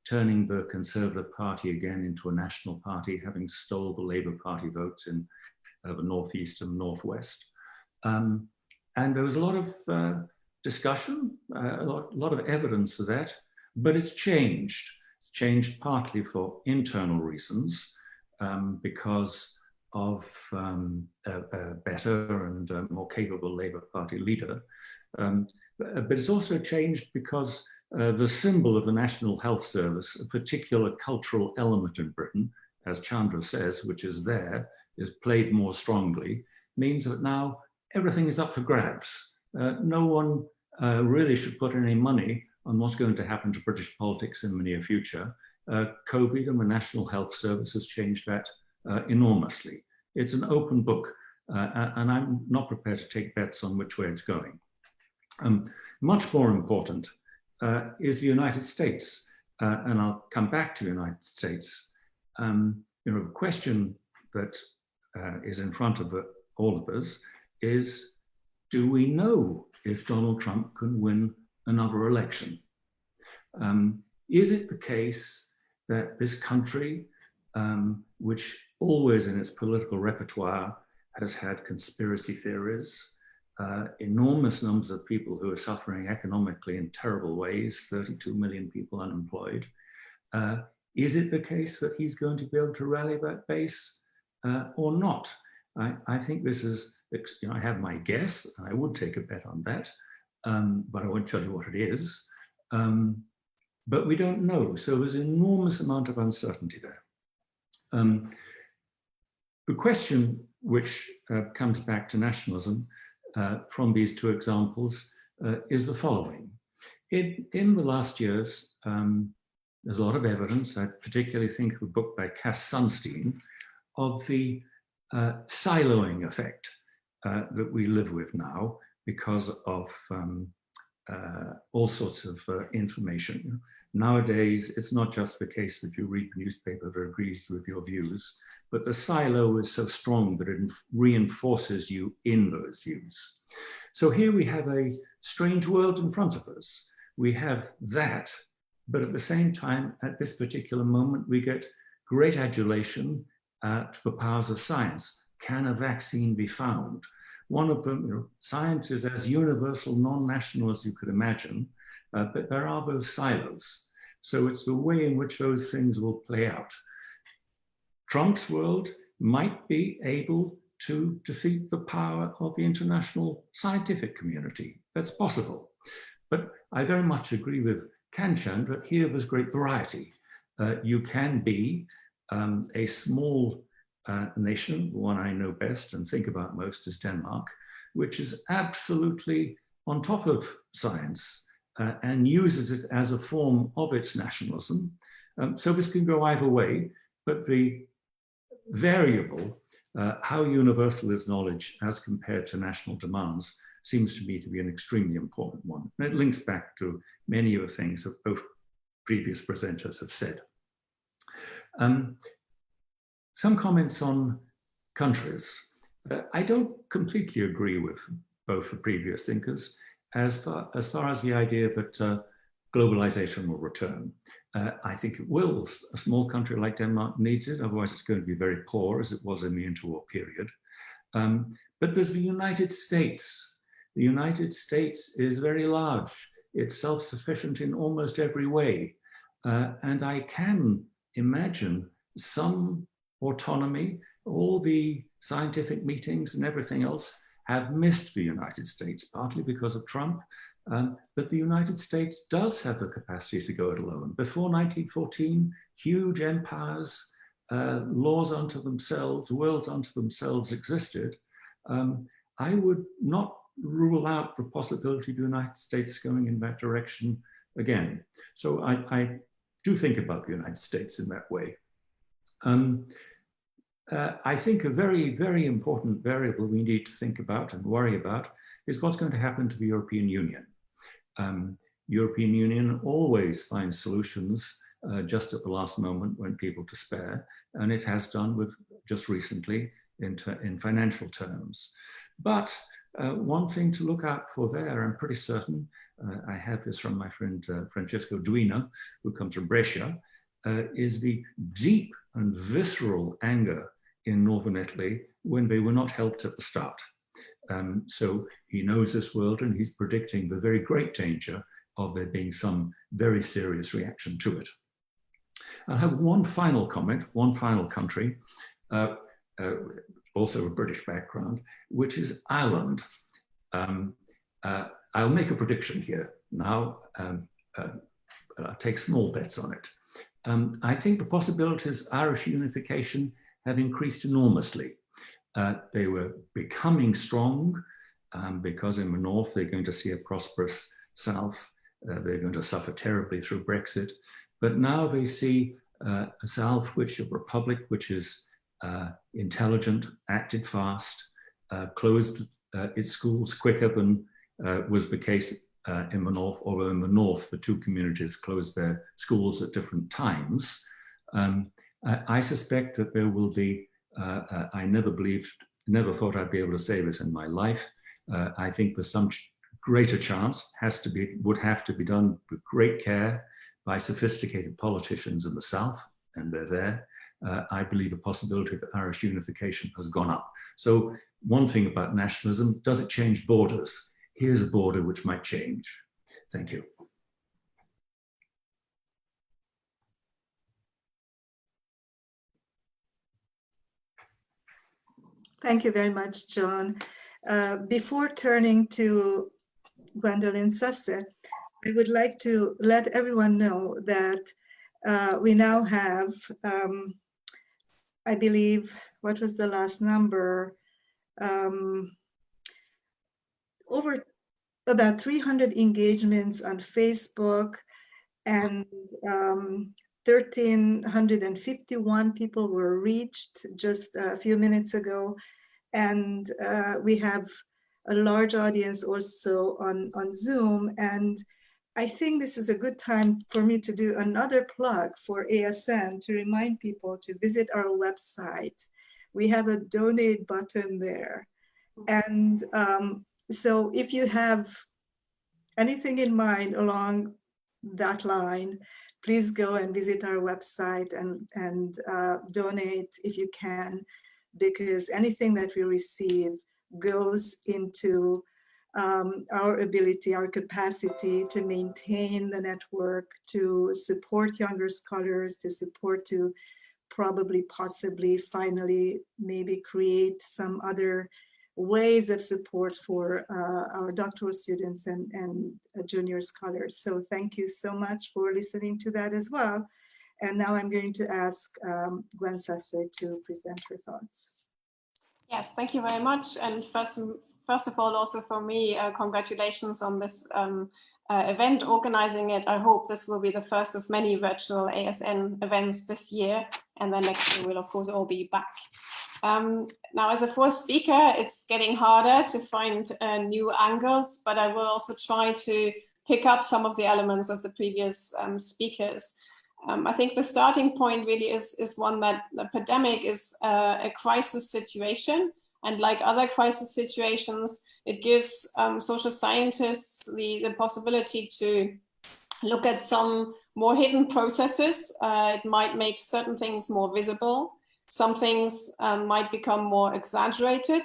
turning the Conservative Party again into a national party, having stole the Labour Party votes in the Northeast and Northwest. And there was a lot of discussion, a lot of evidence for that, but it's changed. It's changed partly for internal reasons, because of a better and more capable Labour Party leader. But it's also changed because the symbol of the National Health Service, a particular cultural element in Britain, as Chandra says, which is there, is played more strongly, means that now everything is up for grabs. No one really should put any money on what's going to happen to British politics in the near future. COVID and the National Health Service has changed that enormously. It's an open book, and I'm not prepared to take bets on which way it's going. Much more important is the United States, and I'll come back to the United States. The question that is in front of all of us is, do we know if Donald Trump can win another election? Is it the case that this country, which always in its political repertoire has had conspiracy theories, enormous numbers of people who are suffering economically in terrible ways, 32 million people unemployed, is it the case that he's going to be able to rally that base or not? I think this is, I have my guess, and I would take a bet on that, but I won't tell you what it is. But we don't know, so there's an enormous amount of uncertainty there. The question which comes back to nationalism from these two examples is the following. In the last years, there's a lot of evidence, I particularly think of a book by Cass Sunstein, of the siloing effect that we live with now because of all sorts of information. Nowadays, it's not just the case that you read the newspaper that agrees with your views, but the silo is so strong that it reinforces you in those views. So here we have a strange world in front of us. We have that, but at the same time, at this particular moment, we get great adulation at the powers of science. Can a vaccine be found? One of them, science is as universal, non-national as you could imagine, but there are those silos. So it's the way in which those things will play out. Trump's world might be able to defeat the power of the international scientific community. That's possible. But I very much agree with Kanchan that here there's great variety. You can be a small nation, the one I know best and think about most is Denmark, which is absolutely on top of science and uses it as a form of its nationalism. So this can go either way, but the variable, how universal is knowledge as compared to national demands, seems to me to be an extremely important one. And it links back to many of the things that both previous presenters have said. Some comments on countries. I don't completely agree with both the previous thinkers as far as the idea that globalization will return. I think it will. A small country like Denmark needs it, otherwise it's going to be very poor as it was in the interwar period. But there's the United States. The United States is very large. It's self-sufficient in almost every way. And I can imagine some autonomy. All the scientific meetings and everything else have missed the United States, partly because of Trump, but the United States does have the capacity to go it alone. Before 1914, huge empires, laws unto themselves, worlds unto themselves existed. I would not rule out the possibility of the United States going in that direction again. So I do think about the United States in that way. I think a very, very important variable we need to think about and worry about is what's going to happen to the European Union. European Union always finds solutions just at the last moment when people despair, and it has done with just recently in financial terms. But one thing to look out for there, I'm pretty certain, I have this from my friend Francesco Duino, who comes from Brescia, is the deep and visceral anger in Northern Italy when they were not helped at the start. So he knows this world and he's predicting the very great danger of there being some very serious reaction to it. I'll have one final comment, one final country, also a British background, which is Ireland. I'll make a prediction here. Now, take small bets on it. I think the possibilities of Irish unification have increased enormously. They were becoming strong because in the north they're going to see a prosperous south. They're going to suffer terribly through Brexit. But now they see a south which a republic which is intelligent, acted fast, closed its schools quicker than was the case in the north, although in the north the two communities closed their schools at different times. I suspect that there will be, I never thought I'd be able to say this in my life. I think there's some greater chance, would have to be done with great care by sophisticated politicians in the south, and they're there. I believe the possibility of Irish unification has gone up. So one thing about nationalism, does it change borders? Here's a border which might change. Thank you. Thank you very much, John. Before turning to Gwendolyn Sasse, I would like to let everyone know that we now have, I believe, what was the last number? Over about 300 engagements on Facebook, and 1,351 people were reached just a few minutes ago. And we have a large audience also on Zoom. And I think this is a good time for me to do another plug for ASN to remind people to visit our website. We have a donate button there. And so if you have anything in mind along that line, please go and visit our website and donate if you can, because anything that we receive goes into our ability, our capacity to maintain the network, to support younger scholars, to support, to probably, possibly, finally, maybe create some other ways of support for our doctoral students and junior scholars. So thank you so much for listening to that as well. And now I'm going to ask Gwen Sasse to present her thoughts. Yes, thank you very much. And first of all, also for me, congratulations on this event, organizing it. I hope this will be the first of many virtual ASN events this year. And then next year we'll of course all be back. Now, as a fourth speaker, it's getting harder to find new angles, but I will also try to pick up some of the elements of the previous speakers. I think the starting point really is one that the pandemic is a crisis situation. And like other crisis situations, it gives social scientists the possibility to look at some more hidden processes. It might make certain things more visible. Some things might become more exaggerated.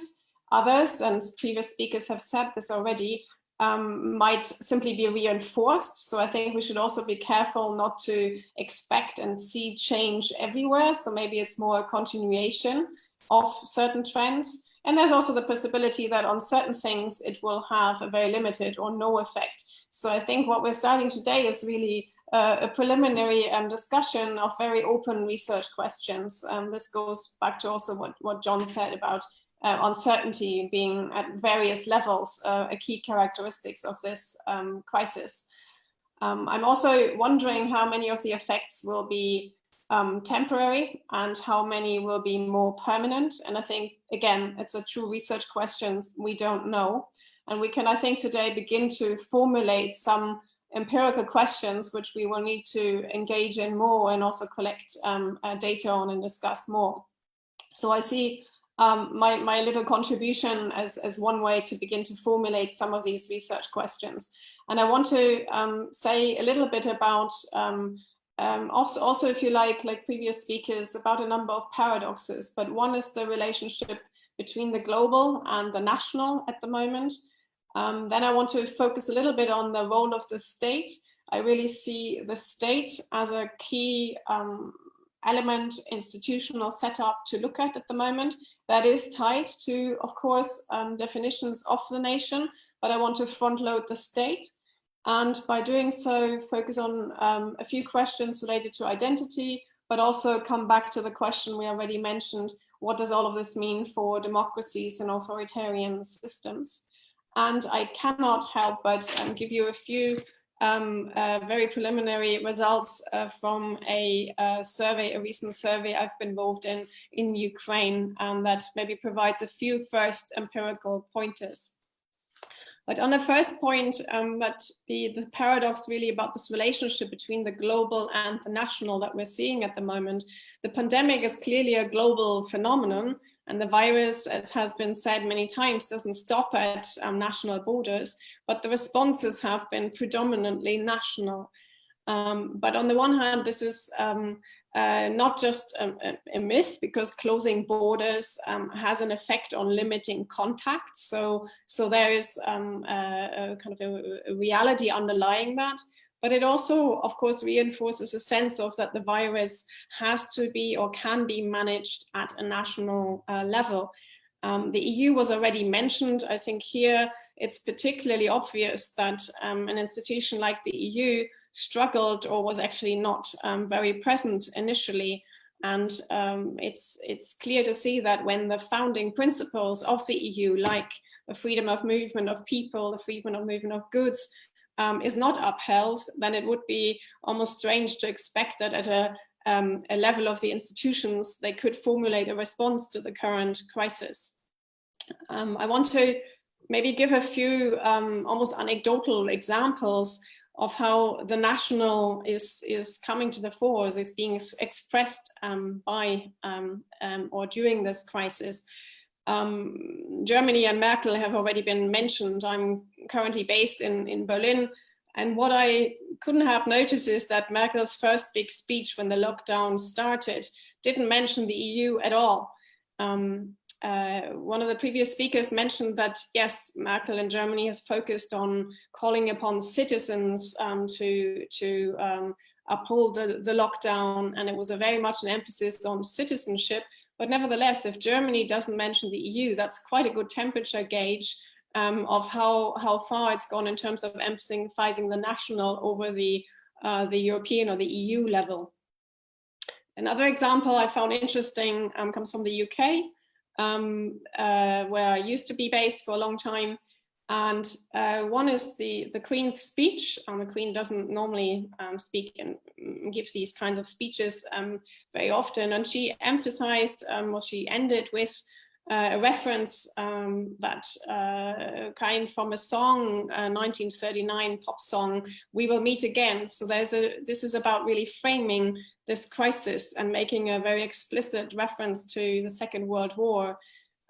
Others, and previous speakers have said this already, might simply be reinforced. So I think we should also be careful not to expect and see change everywhere. So maybe it's more a continuation of certain trends. And there's also the possibility that on certain things, it will have a very limited or no effect. So I think what we're starting today is really a preliminary discussion of very open research questions. This goes back to also what John said about uncertainty being at various levels, a key characteristics of this crisis. I'm also wondering how many of the effects will be temporary and how many will be more permanent. And I think, again, it's a true research question. We don't know. And we can, I think, today begin to formulate some empirical questions which we will need to engage in more and also collect data on and discuss more. So I see my little contribution as one way to begin to formulate some of these research questions. And I want to say a little bit about also, if you like previous speakers, about a number of paradoxes. But one is the relationship between the global and the national at the moment. Then I want to focus a little bit on the role of the state. I really see the state as a key element, institutional setup to look at the moment. That is tied to, of course, definitions of the nation, but I want to front load the state. And by doing so, focus on a few questions related to identity, but also come back to the question we already mentioned: what does all of this mean for democracies and authoritarian systems? And I cannot help but give you a few very preliminary results from a survey, a recent survey I've been involved in Ukraine, that maybe provides a few first empirical pointers. But on the first point, that the paradox really about this relationship between the global and the national that we're seeing at the moment, the pandemic is clearly a global phenomenon, and the virus, as has been said many times, doesn't stop at national borders, but the responses have been predominantly national. But on the one hand, this is not just a myth, because closing borders has an effect on limiting contact. So there is a kind of a reality underlying that. But it also, of course, reinforces a sense of that the virus has to be or can be managed at a national level. The EU was already mentioned. I think here it's particularly obvious that an institution like the EU struggled or was actually not very present initially. And it's clear to see that when the founding principles of the EU, like the freedom of movement of people, the freedom of movement of goods, is not upheld, then it would be almost strange to expect that at a level of the institutions, they could formulate a response to the current crisis. I want to maybe give a few almost anecdotal examples of how the national is coming to the fore, is being expressed by or during this crisis. Germany and Merkel have already been mentioned. I'm currently based in Berlin, and what I couldn't have noticed is that Merkel's first big speech when the lockdown started didn't mention the EU at all. One of the previous speakers mentioned that, yes, Merkel in Germany has focused on calling upon citizens to uphold the lockdown, and it was very much an emphasis on citizenship. But nevertheless, if Germany doesn't mention the EU, that's quite a good temperature gauge of how far it's gone in terms of emphasizing the national over the European or the EU level. Another example I found interesting comes from the UK. Where I used to be based for a long time. And one is the Queen's speech. The Queen doesn't normally speak and give these kinds of speeches very often. And she emphasized, or she ended with a reference that came from a song, 1939 pop song, "We Will Meet Again." So this is about really framing this crisis and making a very explicit reference to the Second World War.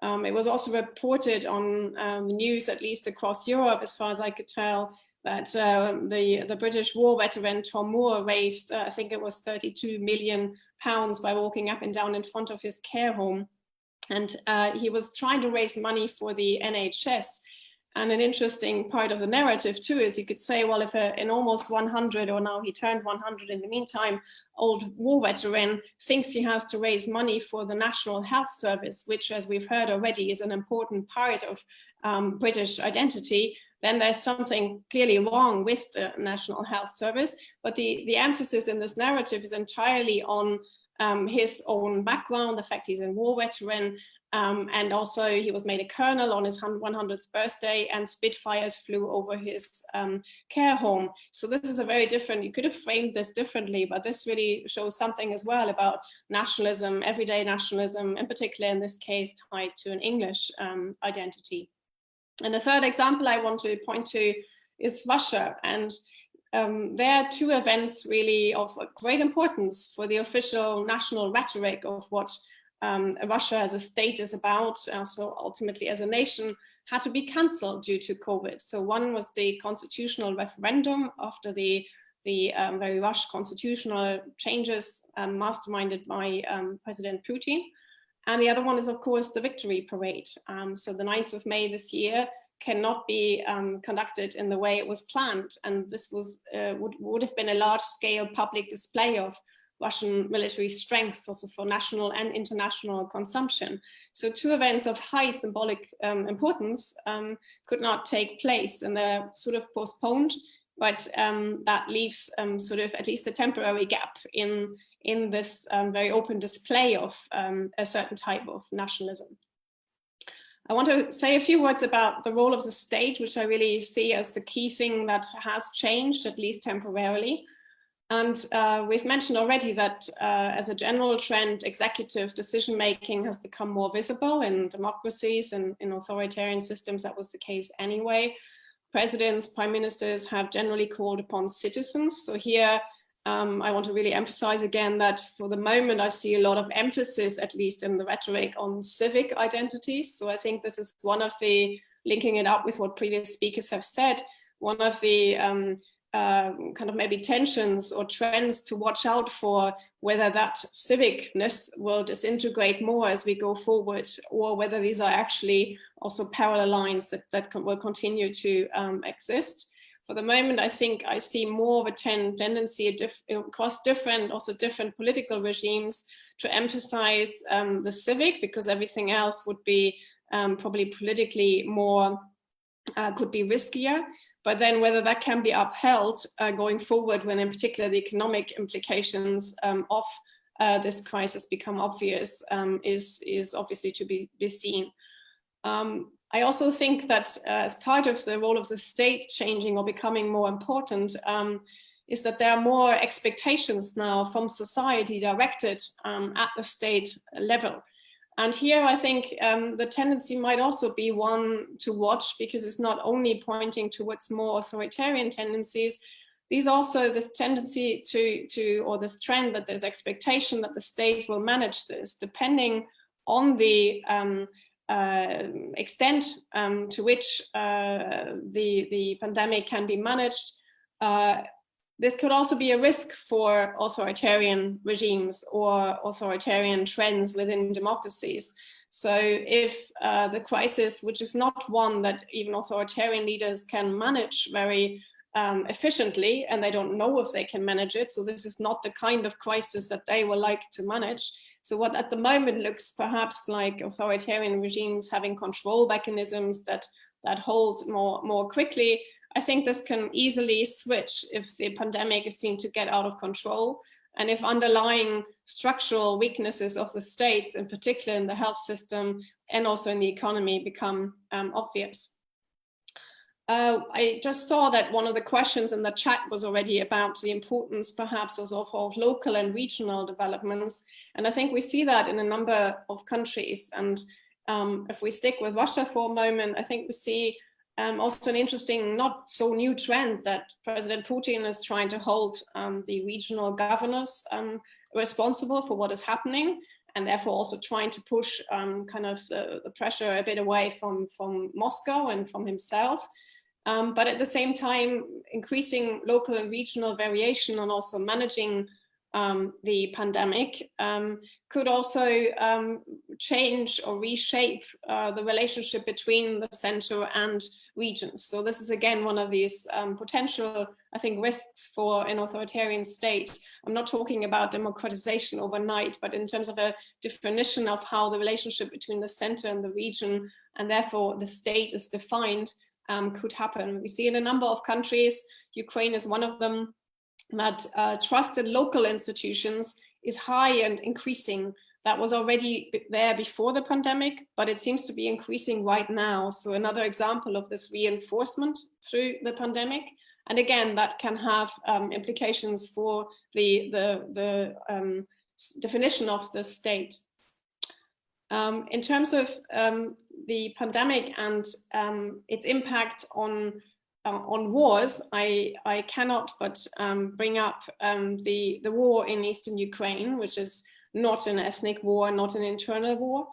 It was also reported on the news, at least across Europe, as far as I could tell, that the British war veteran Tom Moore raised, I think it was £32 million by walking up and down in front of his care home. And he was trying to raise money for the NHS. And an interesting part of the narrative too is you could say, well, if an almost 100, or now he turned 100 in the meantime, old war veteran thinks he has to raise money for the National Health Service, which, as we've heard already, is an important part of British identity, then there's something clearly wrong with the National Health Service. But the emphasis in this narrative is entirely on his own background, the fact he's a war veteran, and also he was made a colonel on his 100th birthday, and Spitfires flew over his care home. So this is a very different, you could have framed this differently, but this really shows something as well about nationalism, everyday nationalism, in particular in this case tied to an English identity. And the third example I want to point to is Russia. And there are two events really of great importance for the official national rhetoric of what Russia as a state is about, so ultimately as a nation, had to be cancelled due to COVID. So one was the constitutional referendum after the very rushed constitutional changes masterminded by President Putin. And the other one is, of course, the victory parade. So the 9th of May this year cannot be conducted in the way it was planned. And this was would have been a large-scale public display of Russian military strength, also for national and international consumption. So two events of high symbolic importance could not take place, and they're sort of postponed. but that leaves sort of at least a temporary gap in this very open display of a certain type of nationalism. I want to say a few words about the role of the state, which I really see as the key thing that has changed, at least temporarily. And we've mentioned already that as a general trend, executive decision-making has become more visible in democracies and in authoritarian systems. That was the case anyway. Presidents, prime ministers have generally called upon citizens. So here, I want to really emphasize again that for the moment, I see a lot of emphasis, at least in the rhetoric, on civic identities. So I think this is one of the, linking it up with what previous speakers have said, one of the kind of maybe tensions or trends to watch out for, whether that civicness will disintegrate more as we go forward, or whether these are actually also parallel lines that will continue to exist. For the moment, I think I see more of a tendency across different political regimes to emphasize the civic, because everything else would be probably politically more, could be riskier. But then whether that can be upheld going forward, when in particular the economic implications of this crisis become obvious, is obviously to be seen. I also think that as part of the role of the state changing or becoming more important, is that there are more expectations now from society directed at the state level. And here I think the tendency might also be one to watch, because it's not only pointing towards more authoritarian tendencies. These also, this tendency or this trend that there's expectation that the state will manage this, depending on the extent to which the pandemic can be managed. This could also be a risk for authoritarian regimes or authoritarian trends within democracies. So if the crisis, which is not one that even authoritarian leaders can manage very efficiently, and they don't know if they can manage it, so this is not the kind of crisis that they will like to manage. So what at the moment looks perhaps like authoritarian regimes having control mechanisms that hold more quickly, I think this can easily switch if the pandemic is seen to get out of control, and if underlying structural weaknesses of the states, in particular in the health system and also in the economy, become obvious. I just saw that one of the questions in the chat was already about the importance perhaps of local and regional developments. And I think we see that in a number of countries. And if we stick with Russia for a moment, I think we see also an interesting, not so new trend that President Putin is trying to hold the regional governors responsible for what is happening, and therefore also trying to push kind of the pressure a bit away from Moscow and from himself. But at the same time, increasing local and regional variation and also managing the pandemic could also change or reshape the relationship between the center and regions. So this is again one of these potential, I think, risks for an authoritarian state. I'm not talking about democratization overnight, but in terms of a definition of how the relationship between the center and the region, and therefore the state, is defined, could happen. We see in a number of countries, Ukraine is one of them, that trust in local institutions is high and increasing. That was already there before the pandemic, but it seems to be increasing right now. So another example of this reinforcement through the pandemic. And again, that can have implications for the definition of the state. In terms of the pandemic and its impact on wars, I cannot but bring up the war in eastern Ukraine, which is not an ethnic war, not an internal war.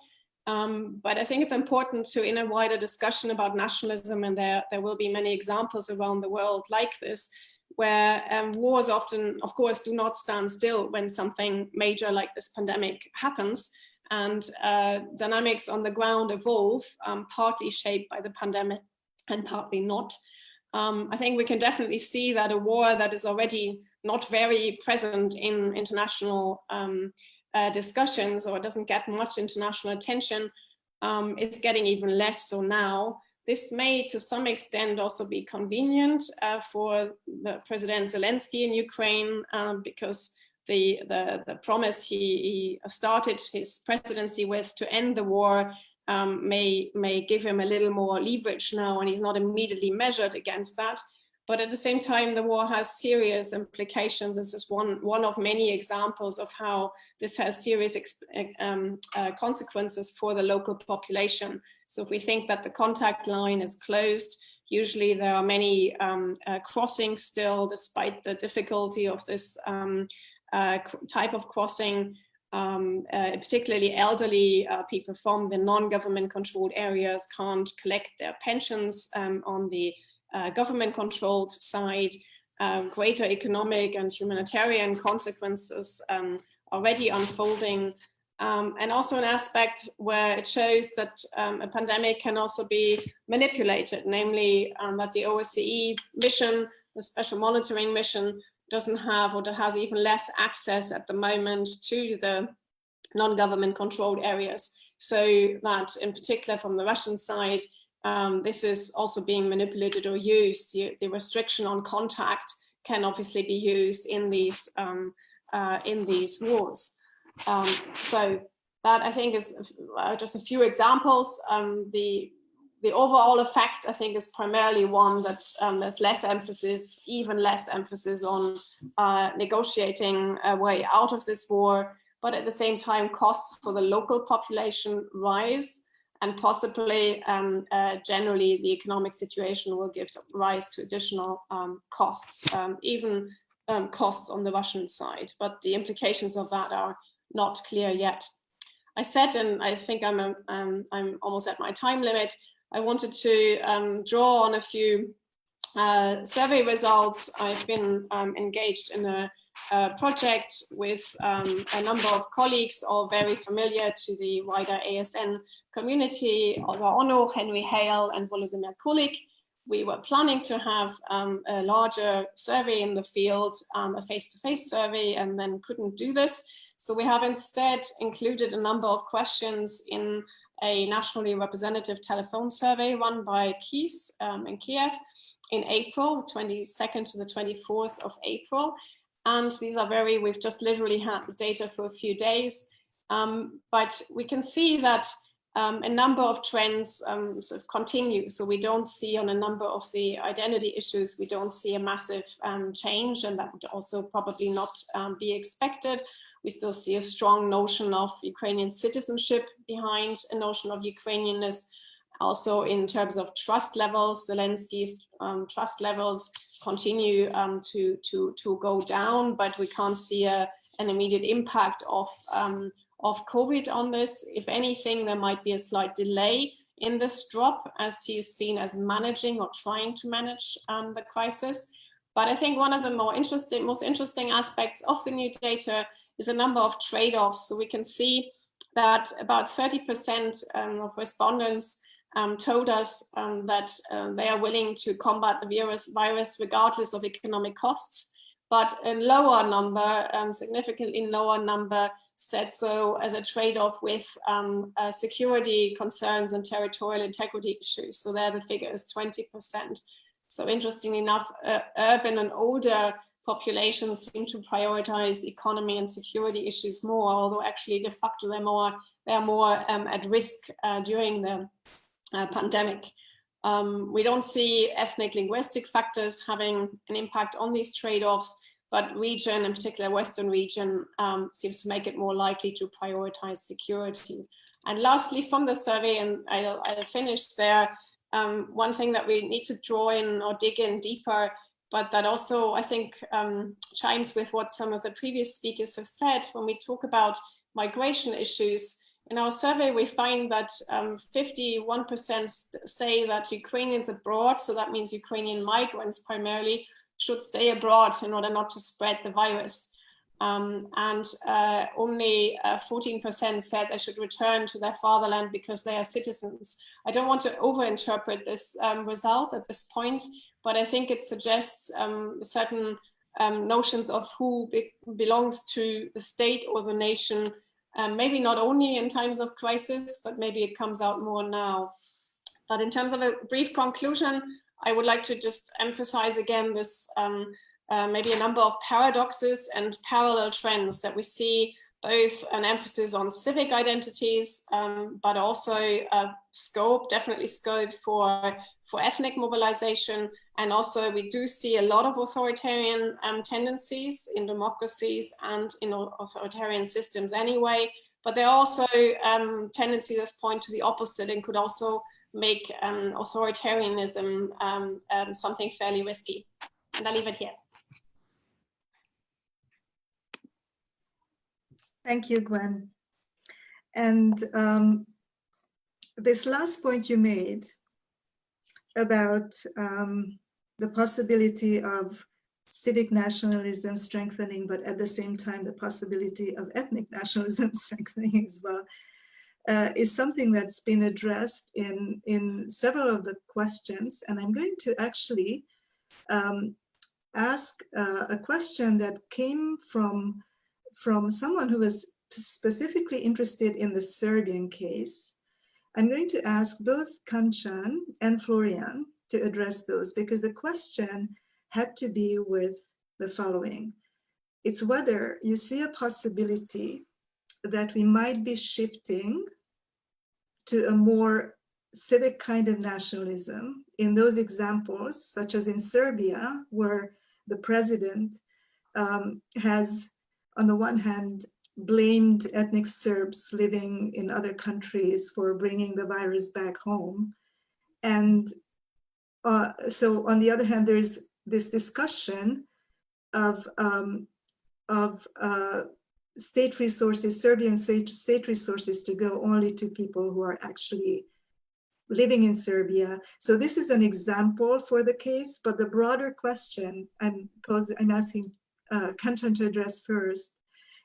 But I think it's important to, in a wider discussion about nationalism, and there will be many examples around the world like this, where wars often, of course, do not stand still when something major like this pandemic happens. And dynamics on the ground evolve, partly shaped by the pandemic and partly not. I think we can definitely see that a war that is already not very present in international discussions, or doesn't get much international attention, is getting even less so now. this may, to some extent, also be convenient for the President Zelensky in Ukraine, because the promise he started his presidency with to end the war may give him a little more leverage now, and he's not immediately measured against that. But at the same time, the war has serious implications. This is one of many examples of how this has serious consequences for the local population. So if we think that the contact line is closed, usually there are many crossings still, despite the difficulty of this type of crossing. Particularly elderly people from the non-government controlled areas can't collect their pensions on the government controlled side. Greater economic and humanitarian consequences already unfolding. And also an aspect where it shows that a pandemic can also be manipulated, namely that the OSCE mission, the special monitoring mission, doesn't have, or has even less access at the moment to the non-government controlled areas. So that in particular from the Russian side, this is also being manipulated or used. The restriction on contact can obviously be used in these wars. So that, I think, is just a few examples. The overall effect, I think, is primarily one that there's less emphasis, even less emphasis on negotiating a way out of this war, but at the same time, costs for the local population rise, and possibly generally the economic situation will give rise to additional costs, even costs on the Russian side. But the implications of that are not clear yet. I said, and I think I'm almost at my time limit, I wanted to draw on a few survey results. I've been engaged in a project with a number of colleagues, all very familiar to the wider ASN community, Olga Ono, Henry Hale, and Volodymyr Kulik. We were planning to have a larger survey in the field, a face-to-face survey, and then couldn't do this. So we have instead included a number of questions in a nationally representative telephone survey run by KIS in Kiev in April, the 22nd to the 24th of April. And these are we've just literally had the data for a few days, but we can see that a number of trends sort of continue. So we don't see on a number of the identity issues, we don't see a massive change, and that would also probably not be expected. We still see a strong notion of Ukrainian citizenship behind a notion of Ukrainianness. Also in terms of trust levels, Zelensky's trust levels continue to go down, but we can't see an immediate impact of COVID on this. If anything, there might be a slight delay in this drop, as he is seen as managing or trying to manage the crisis. But I think one of the most interesting aspects of the new data is a number of trade-offs. So we can see that about 30% of respondents told us that they are willing to combat the virus regardless of economic costs, but a lower number, significantly lower number, said so as a trade-off with security concerns and territorial integrity issues. So there the figure is 20%. So interestingly enough, urban and older populations seem to prioritize economy and security issues more, although actually de facto they're more at risk during the pandemic. We don't see ethnic linguistic factors having an impact on these trade-offs, but region, in particular Western region, seems to make it more likely to prioritize security. And lastly, from the survey, and I'll finish there, one thing that we need to draw in or dig in deeper, but that also I think chimes with what some of the previous speakers have said when we talk about migration issues. In our survey, we find that 51% say that Ukrainians abroad, so that means Ukrainian migrants primarily, should stay abroad in order not to spread the virus. And only 14% said they should return to their fatherland because they are citizens. I don't want to overinterpret this result at this point, but I think it suggests certain notions of who belongs to the state or the nation, maybe not only in times of crisis, but maybe it comes out more now. But in terms of a brief conclusion, I would like to just emphasize again this maybe a number of paradoxes and parallel trends that we see, both an emphasis on civic identities, but also scope, definitely scope for ethnic mobilization. And also we do see a lot of authoritarian tendencies in democracies and in authoritarian systems anyway, but there are also tendencies that point to the opposite and could also make authoritarianism something fairly risky. And I'll leave it here. Thank you, Gwen. And this last point you made about the possibility of civic nationalism strengthening, but at the same time, the possibility of ethnic nationalism strengthening as well, is something that's been addressed in several of the questions. And I'm going to actually ask a question that came from someone who was specifically interested in the Serbian case. I'm going to ask both Kanchan and Florian to address those, because the question had to be with the following. It's whether you see a possibility that we might be shifting to a more civic kind of nationalism in those examples, such as in Serbia, where the president has, on the one hand, blamed ethnic Serbs living in other countries for bringing the virus back home. And so on the other hand, there's this discussion of state resources, Serbian state resources to go only to people who are actually living in Serbia. So this is an example for the case, but the broader question I'm asking Kanchan to address first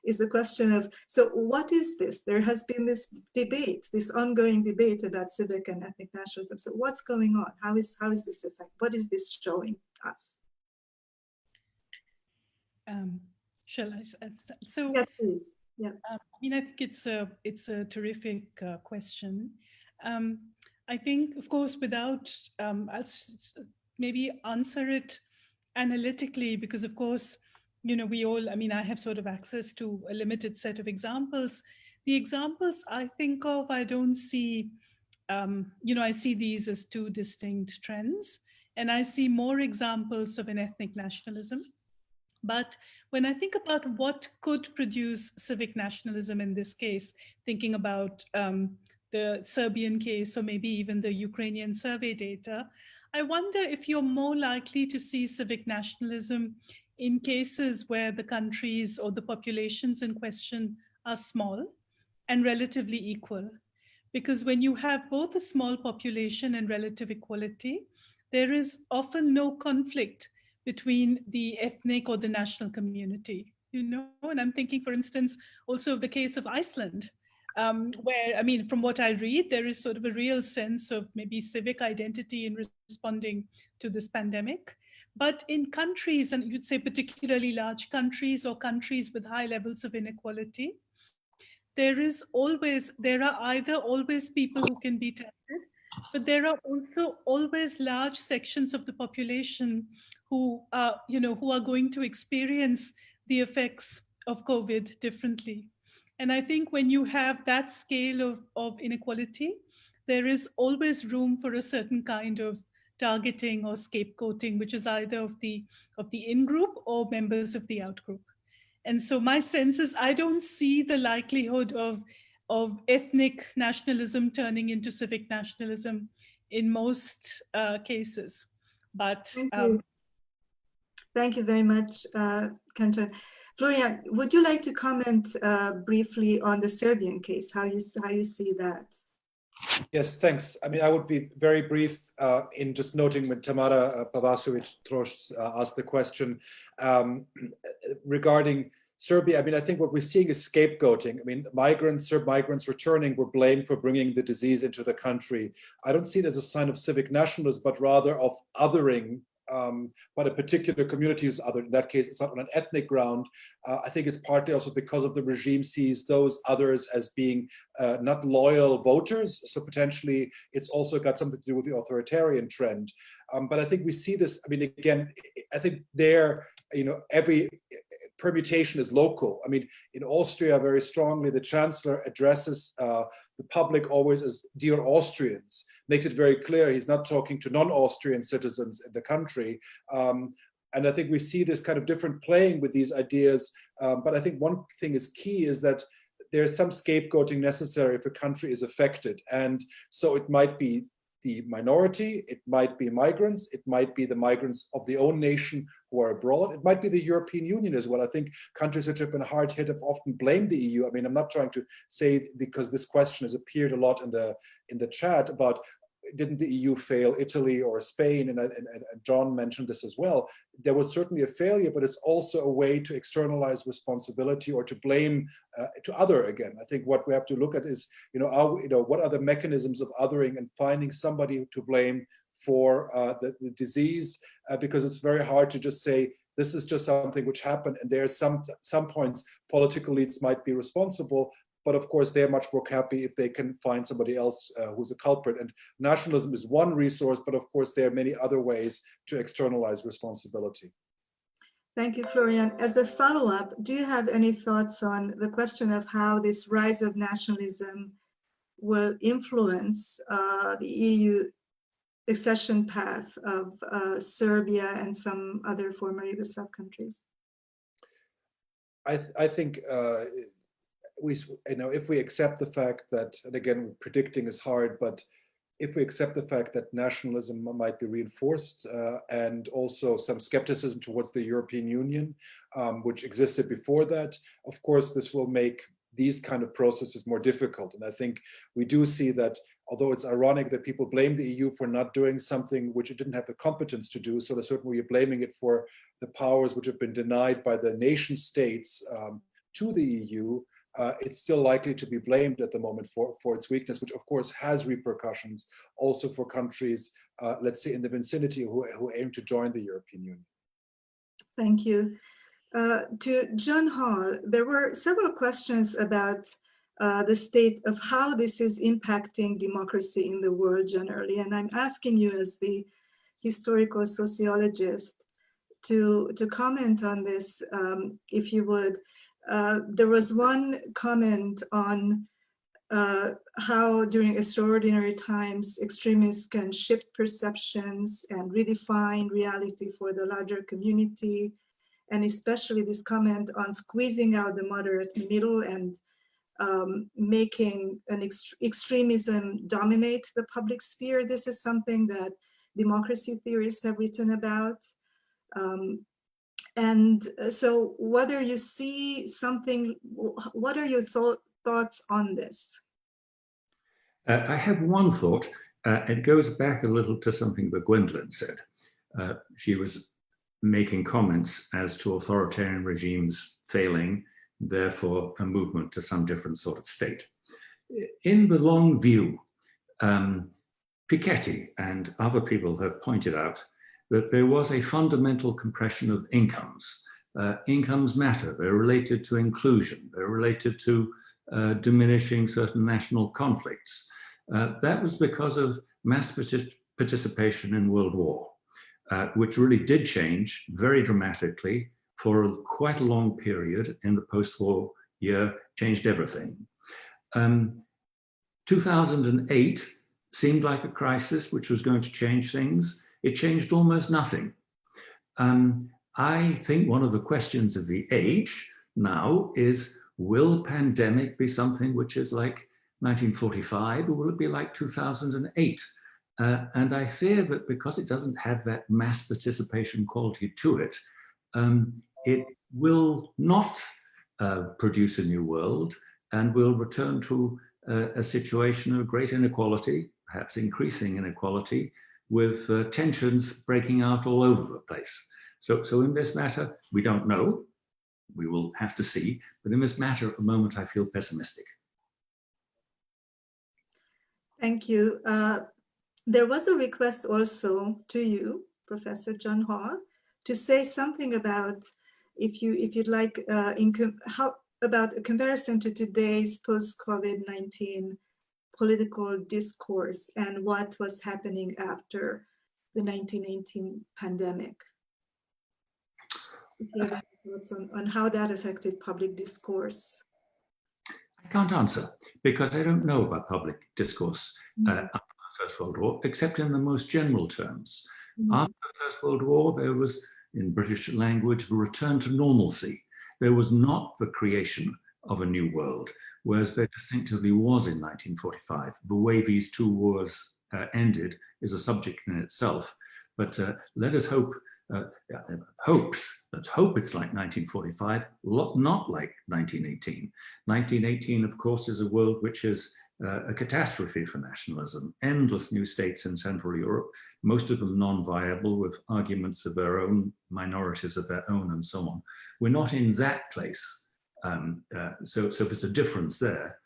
is the question of, so what is this? There has been this debate, this ongoing debate about civic and ethnic nationalism. So what's going on? How is this effect? What is this showing us? Shall I? So yeah, please. Yeah. I mean, I think it's a terrific question. I think, of course, without I'll maybe answer it analytically, because of course, you know, we all, I mean, I have sort of access to a limited set of examples. The examples I think of, I don't see, you know, I see these as two distinct trends, and I see more examples of an ethnic nationalism. But when I think about what could produce civic nationalism in this case, thinking about the Serbian case, or maybe even the Ukrainian survey data, I wonder if you're more likely to see civic nationalism in cases where the countries or the populations in question are small and relatively equal. Because when you have both a small population and relative equality, there is often no conflict between the ethnic or the national community, you know? And I'm thinking, for instance, also of the case of Iceland, where, I mean, from what I read, there is sort of a real sense of maybe civic identity in responding to this pandemic. But in countries, and you'd say particularly large countries or countries with high levels of inequality, there are either always people who can be tested, but there are also always large sections of the population who are, you know, who are going to experience the effects of COVID differently. And I think when you have that scale of inequality, there is always room for a certain kind of targeting or scapegoating, which is either of the in-group or members of the out-group. And so my sense is I don't see the likelihood of ethnic nationalism turning into civic nationalism in most cases. But Thank you very much, Kanchan. Florian, would you like to comment briefly on the Serbian case, how you see that? Yes, thanks. I mean, I would be very brief in just noting when Tamara Pavasovic-Trost asked the question regarding Serbia. I mean, I think what we're seeing is scapegoating. I mean, Serb migrants returning were blamed for bringing the disease into the country. I don't see it as a sign of civic nationalism, but rather of othering but a particular community is other. In that case, it's not on an ethnic ground. I think it's partly also because of the regime sees those others as being not loyal voters. So potentially it's also got something to do with the authoritarian trend. But I think we see this, I mean, again, I think there, every permutation is local. I mean, in Austria, very strongly, the chancellor addresses the public always as dear Austrians, makes it very clear he's not talking to non-Austrian citizens in the country. And I think we see this kind of different playing with these ideas. But I think one thing is key is that there's some scapegoating necessary if a country is affected. And so it might be the minority, it might be migrants, it might be the migrants of the own nation who are abroad, it might be the European Union as well. I think countries which have been hard hit have often blamed the EU. I mean, I'm not trying to say, because this question has appeared a lot in the chat about didn't the EU fail Italy or Spain, and John mentioned this as well. There was certainly a failure, but it's also a way to externalize responsibility or to blame to other again. I think what we have to look at is, what are the mechanisms of othering and finding somebody to blame for the disease, because it's very hard to just say, this is just something which happened, and there are some points political elites might be responsible, but of course they're much more happy if they can find somebody else who's a culprit. And nationalism is one resource, but of course there are many other ways to externalize responsibility. Thank you, Florian. As a follow-up, do you have any thoughts on the question of how this rise of nationalism will influence the EU accession path of Serbia and some other former Yugoslav countries? I think if we accept the fact that, and again, predicting is hard, but if we accept the fact that nationalism might be reinforced and also some skepticism towards the European Union, which existed before that, of course, this will make these kind of processes more difficult. And I think we do see that, although it's ironic that people blame the EU for not doing something which it didn't have the competence to do, so there's certainly you're blaming it for the powers which have been denied by the nation states to the EU, it's still likely to be blamed at the moment for its weakness, which of course has repercussions also for countries, let's say in the vicinity, who aim to join the European Union. Thank you. To John Hall, there were several questions about the state of how this is impacting democracy in the world generally. And I'm asking you as the historical sociologist to comment on this, if you would. There was one comment on how during extraordinary times extremists can shift perceptions and redefine reality for the larger community, and especially this comment on squeezing out the moderate middle and making an extremism dominate the public sphere. This is something that democracy theorists have written about. And so whether you see something, what are your thoughts on this? I have one thought. It goes back a little to something that Gwendolyn said. She was making comments as to authoritarian regimes failing, therefore a movement to some different sort of state. In the long view, Piketty and other people have pointed out that there was a fundamental compression of incomes. Incomes matter, they're related to inclusion, they're related to diminishing certain national conflicts. That was because of mass participation in World War, which really did change very dramatically for quite a long period in the post-war year, changed everything. 2008 seemed like a crisis which was going to change things. It changed almost nothing. I think one of the questions of the age now is, will pandemic be something which is like 1945, or will it be like 2008? And I fear that because it doesn't have that mass participation quality to it, it will not produce a new world and will return to a situation of great inequality, perhaps increasing inequality, with tensions breaking out all over the place. So in this matter, we don't know. We will have to see. But in this matter, at the moment, I feel pessimistic. Thank you. There was a request also to you, Professor John Hall, to say something about, if you'd like, about a comparison to today's post-COVID-19 political discourse and what was happening after the 1918 pandemic. If you have any thoughts on how that affected public discourse. I can't answer because I don't know about public discourse after the First World War, except in the most general terms. After the First World War, there was, in British language, a return to normalcy. There was not the creation of a new world, whereas there distinctively was in 1945. The way these two wars ended is a subject in itself, but let us hope, let's hope it's like 1945, not like 1918. 1918, of course, is a world which is a catastrophe for nationalism. Endless new states in Central Europe, most of them non-viable, with arguments of their own, minorities of their own, and so on. We're not in that place. So there's a difference there.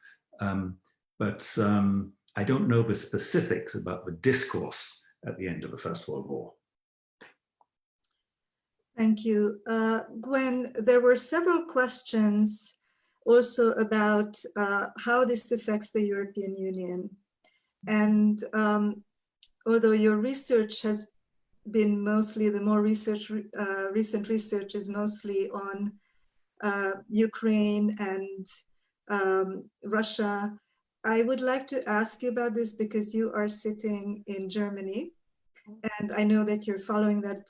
But I don't know the specifics about the discourse at the end of the First World War. Thank you. Gwen, there were several questions also about how this affects the European Union. And although your research has been mostly, the more recent research is mostly on Ukraine and Russia, I would like to ask you about this because you are sitting in Germany. And I know that you're following that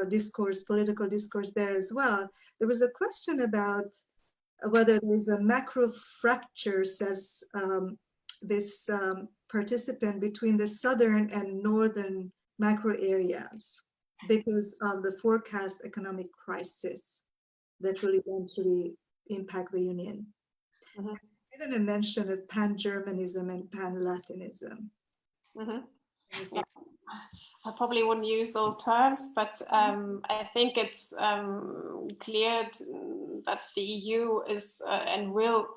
discourse, political discourse there as well. There was a question about whether there's a macro fracture, says this participant, between the southern and northern macro areas because of the forecast economic crisis that will eventually impact the Union. Even a mention of pan-Germanism and pan-Latinism. Yeah. I probably wouldn't use those terms, but I think it's clear that the EU is and will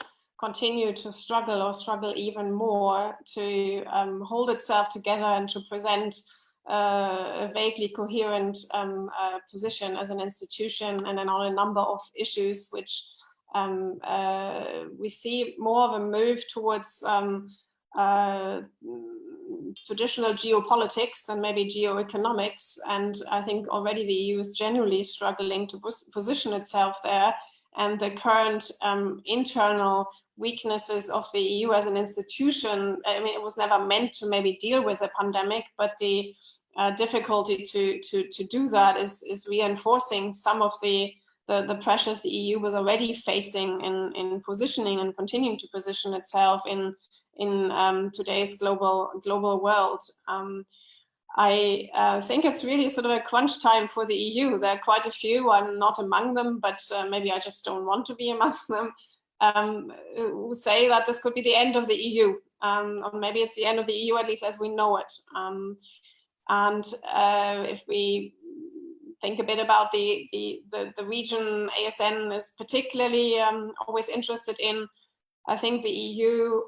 continue to struggle, or struggle even more, to hold itself together and to present a vaguely coherent position as an institution, and then on a number of issues which we see more of a move towards traditional geopolitics and maybe geoeconomics, and I think already the EU is generally struggling to position itself there, and the current internal weaknesses of the EU as an institution. I mean, it was never meant to maybe deal with a pandemic, but the difficulty to do that is reinforcing some of the pressures the EU was already facing in positioning and continuing to position itself in today's global world. I think it's really sort of a crunch time for the EU. There are quite a few, I'm not among them, but maybe I just don't want to be among them, who say that this could be the end of the EU, or maybe it's the end of the EU, at least as we know it. And if we think a bit about the region ASN is particularly always interested in, I think the EU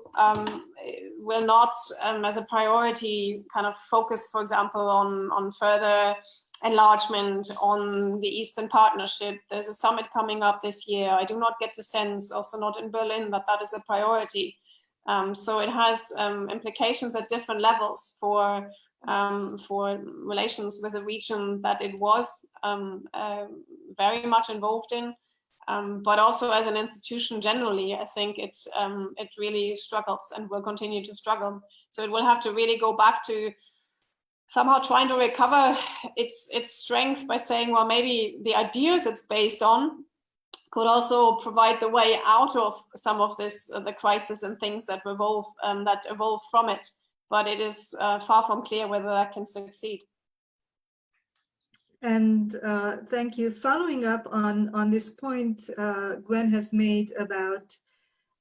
will not, as a priority, kind of focus, for example, on further enlargement on the Eastern Partnership. There's a summit coming up this year. I do not get the sense, also not in Berlin, that that is a priority. So it has implications at different levels for relations with a region that it was very much involved in. But also as an institution generally, I think it really struggles and will continue to struggle. So it will have to really go back to somehow trying to recover its strength by saying, well, maybe the ideas it's based on could also provide the way out of some of this, the crisis and things that evolve from it. But it is far from clear whether that can succeed. And thank you. Following up on this point Gwen has made about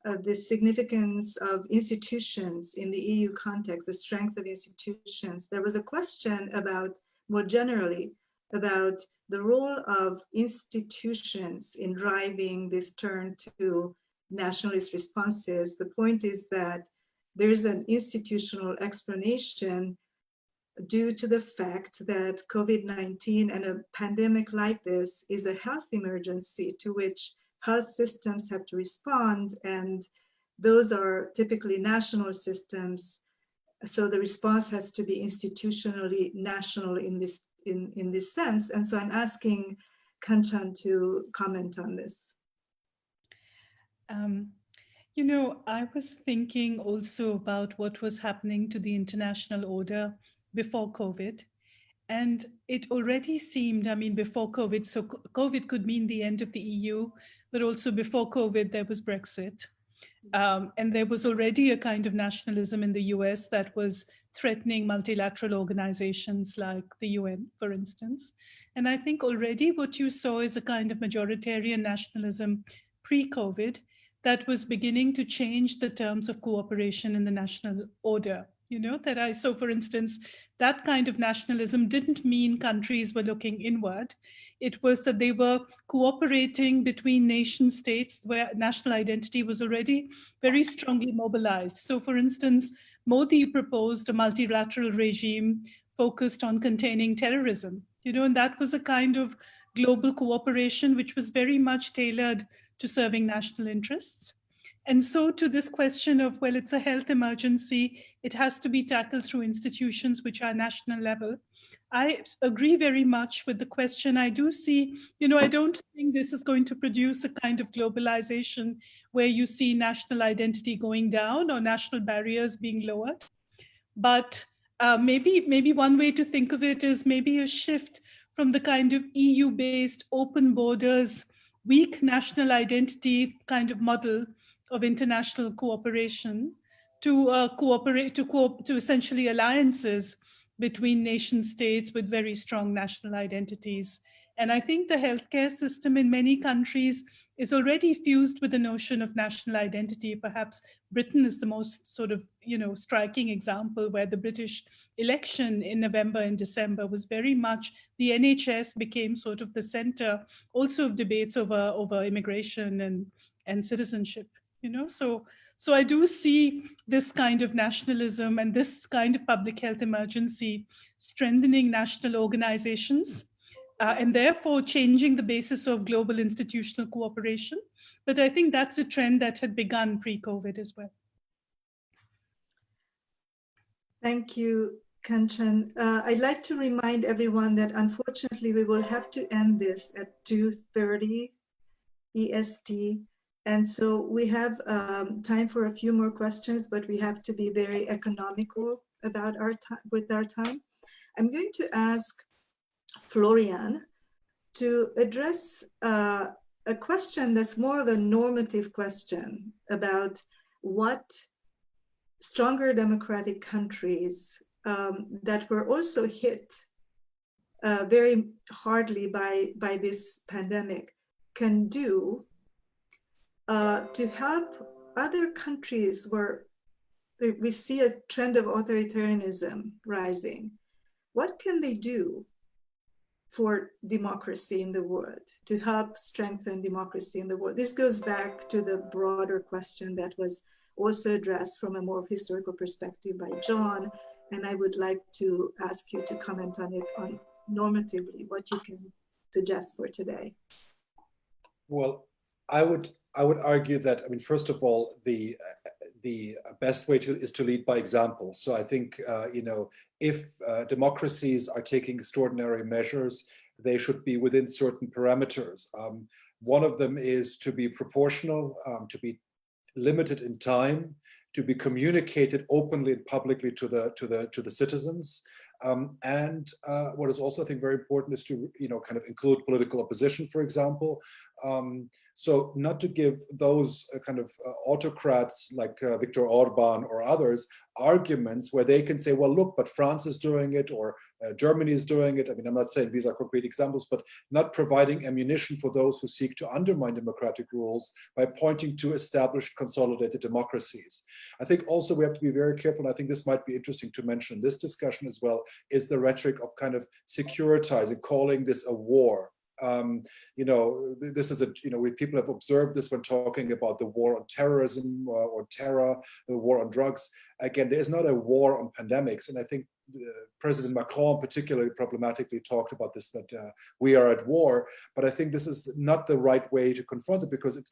the significance of institutions in the EU context, the strength of institutions, there was a question about, more generally, about the role of institutions in driving this turn to nationalist responses. The point is that there's an institutional explanation due to the fact that COVID-19 and a pandemic like this is a health emergency to which health systems have to respond, and those are typically national systems. So the response has to be institutionally national in this sense. And so I'm asking Kanchan to comment on this. You know, I was thinking also about what was happening to the international order before COVID. And it already seemed, I mean, before COVID, so COVID could mean the end of the EU, but also before COVID, there was Brexit. And there was already a kind of nationalism in the US that was threatening multilateral organizations like the UN, for instance. And I think already what you saw is a kind of majoritarian nationalism pre-COVID that was beginning to change the terms of cooperation in the national order. You know, so for instance, that kind of nationalism didn't mean countries were looking inward. It was that they were cooperating between nation states where national identity was already very strongly mobilized. So for instance, Modi proposed a multilateral regime focused on containing terrorism, you know, and that was a kind of global cooperation which was very much tailored to serving national interests. And so to this question of, well, it's a health emergency, it has to be tackled through institutions which are national level. I agree very much with the question. I do see, you know, I don't think this is going to produce a kind of globalization where you see national identity going down or national barriers being lowered. But maybe one way to think of it is maybe a shift from the kind of EU-based open borders, weak national identity kind of model of international cooperation to to essentially alliances between nation states with very strong national identities. And I think the healthcare system in many countries is already fused with the notion of national identity. Perhaps Britain is the most sort of, you know, striking example where the British election in November and December was very much, the NHS became sort of the center also of debates over immigration and citizenship. You know, so I do see this kind of nationalism and this kind of public health emergency strengthening national organizations and therefore changing the basis of global institutional cooperation. But I think that's a trend that had begun pre-COVID as well. Thank you, Kanchan. I'd like to remind everyone that unfortunately we will have to end this at 2:30 EST. And so we have time for a few more questions, but we have to be very economical about our time with our time. I'm going to ask Florian to address a question that's more of a normative question about what stronger democratic countries that were also hit very hardly by this pandemic can do to help other countries where we see a trend of authoritarianism rising. What can they do for democracy in the world, to help strengthen democracy in the world? This goes back to the broader question that was also addressed from a more historical perspective by John, and I would like to ask you to comment on it on normatively, what you can suggest for today. Well, I would argue that, I mean, first of all, the best way is to lead by example. So I think, you know, if democracies are taking extraordinary measures, they should be within certain parameters. One of them is to be proportional, to be limited in time, to be communicated openly and publicly to the citizens. And what is also, I think, very important is to, you know, kind of include political opposition, for example. So not to give those kind of autocrats like Viktor Orban or others arguments where they can say, well, look, but France is doing it, or Germany is doing it. I mean, I'm not saying these are concrete examples, but not providing ammunition for those who seek to undermine democratic rules by pointing to established consolidated democracies. I think also we have to be very careful, and I think this might be interesting to mention in this discussion as well, is the rhetoric of kind of securitizing, calling this a war. You know, this is people have observed this when talking about the war on terrorism or terror, the war on drugs. Again, there is not a war on pandemics. And I think President Macron particularly problematically talked about this, that we are at war. But I think this is not the right way to confront it, because it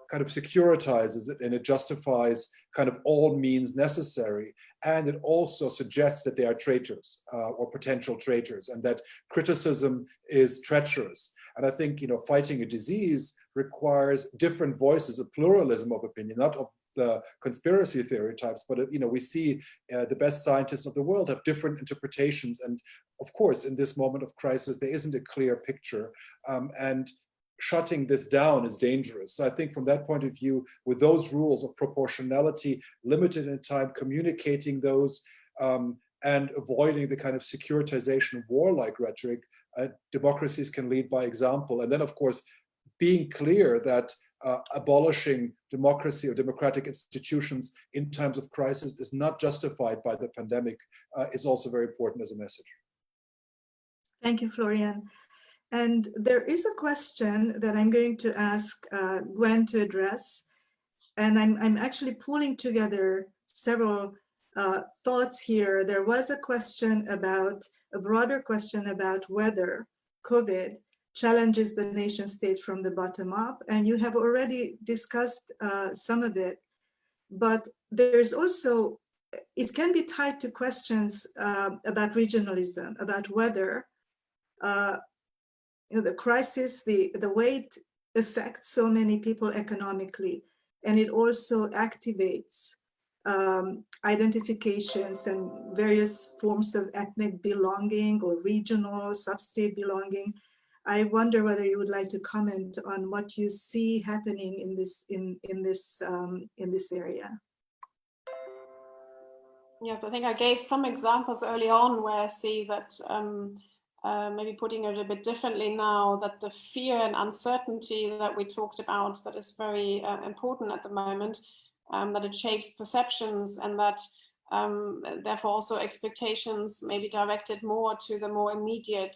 kind of securitizes it, and it justifies kind of all means necessary. And it also suggests that they are traitors or potential traitors, and that criticism is treacherous. And I think, fighting a disease requires different voices, a pluralism of opinion, not of the conspiracy theory types, but we see the best scientists of the world have different interpretations. And of course, in this moment of crisis, there isn't a clear picture. And shutting this down is dangerous. So I think from that point of view, with those rules of proportionality, limited in time, communicating those, and avoiding the kind of securitization of warlike rhetoric, democracies can lead by example. And then, of course, being clear that abolishing democracy or democratic institutions in times of crisis is not justified by the pandemic is also very important as a message. Thank you, Florian. And there is a question that I'm going to ask Gwen to address. And I'm actually pulling together several thoughts here. There was a question about, a broader question about whether COVID challenges the nation state from the bottom up. And you have already discussed some of it, but there's also, it can be tied to questions about regionalism, about whether the crisis, the way it affects so many people economically, and it also activates identifications and various forms of ethnic belonging or regional sub-state belonging. I wonder whether you would like to comment on what you see happening in this area. Yes, I think I gave some examples early on where I see that maybe putting it a bit differently now, that the fear and uncertainty that we talked about, that is very important at the moment, that it shapes perceptions, and that therefore also expectations may be directed more to the more immediate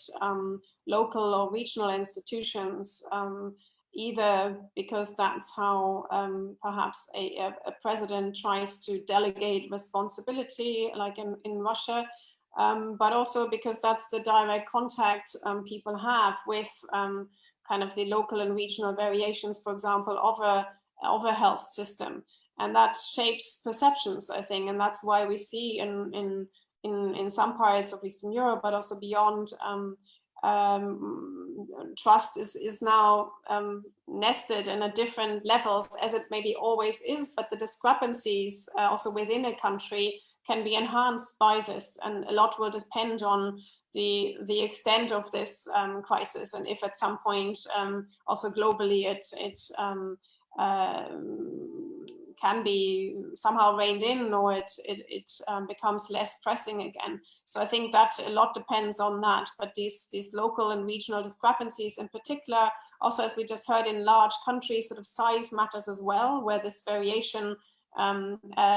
local or regional institutions, either because that's how perhaps a president tries to delegate responsibility, like in Russia, but also because that's the direct contact people have with kind of the local and regional variations, for example, of a health system. And that shapes perceptions, I think, and that's why we see in some parts of Eastern Europe, but also beyond, trust is now nested in a different levels, as it maybe always is, but the discrepancies also within a country can be enhanced by this, and a lot will depend on the extent of this crisis, and if at some point also globally it can be somehow reined in, or it becomes less pressing again. So I think that a lot depends on that. But these local and regional discrepancies in particular, also as we just heard in large countries, sort of size matters as well, where this variation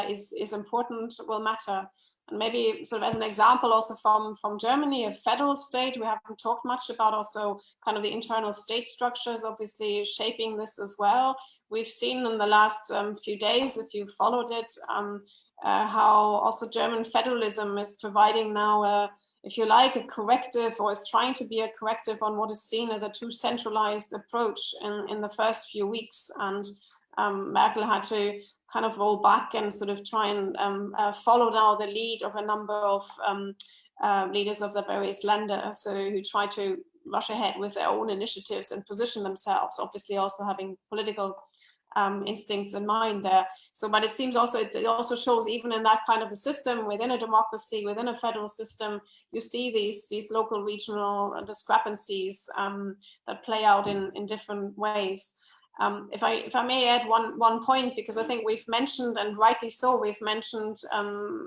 is important, will matter. And maybe sort of as an example also from Germany, a federal state, we haven't talked much about also kind of the internal state structures, obviously shaping this as well. We've seen in the last few days, if you followed it, how also German federalism is providing now, if you like, a corrective, or is trying to be a corrective on what is seen as a too centralized approach in the first few weeks. And Merkel had to kind of roll back and sort of try and follow now the lead of a number of leaders of the various Länder, so who try to rush ahead with their own initiatives and position themselves, obviously also having political instincts in mind there. So, but it seems also, it also shows even in that kind of a system, within a democracy, within a federal system, you see these local regional discrepancies that play out in different ways. If I may add one point, because I think we've mentioned, and rightly so, we've mentioned,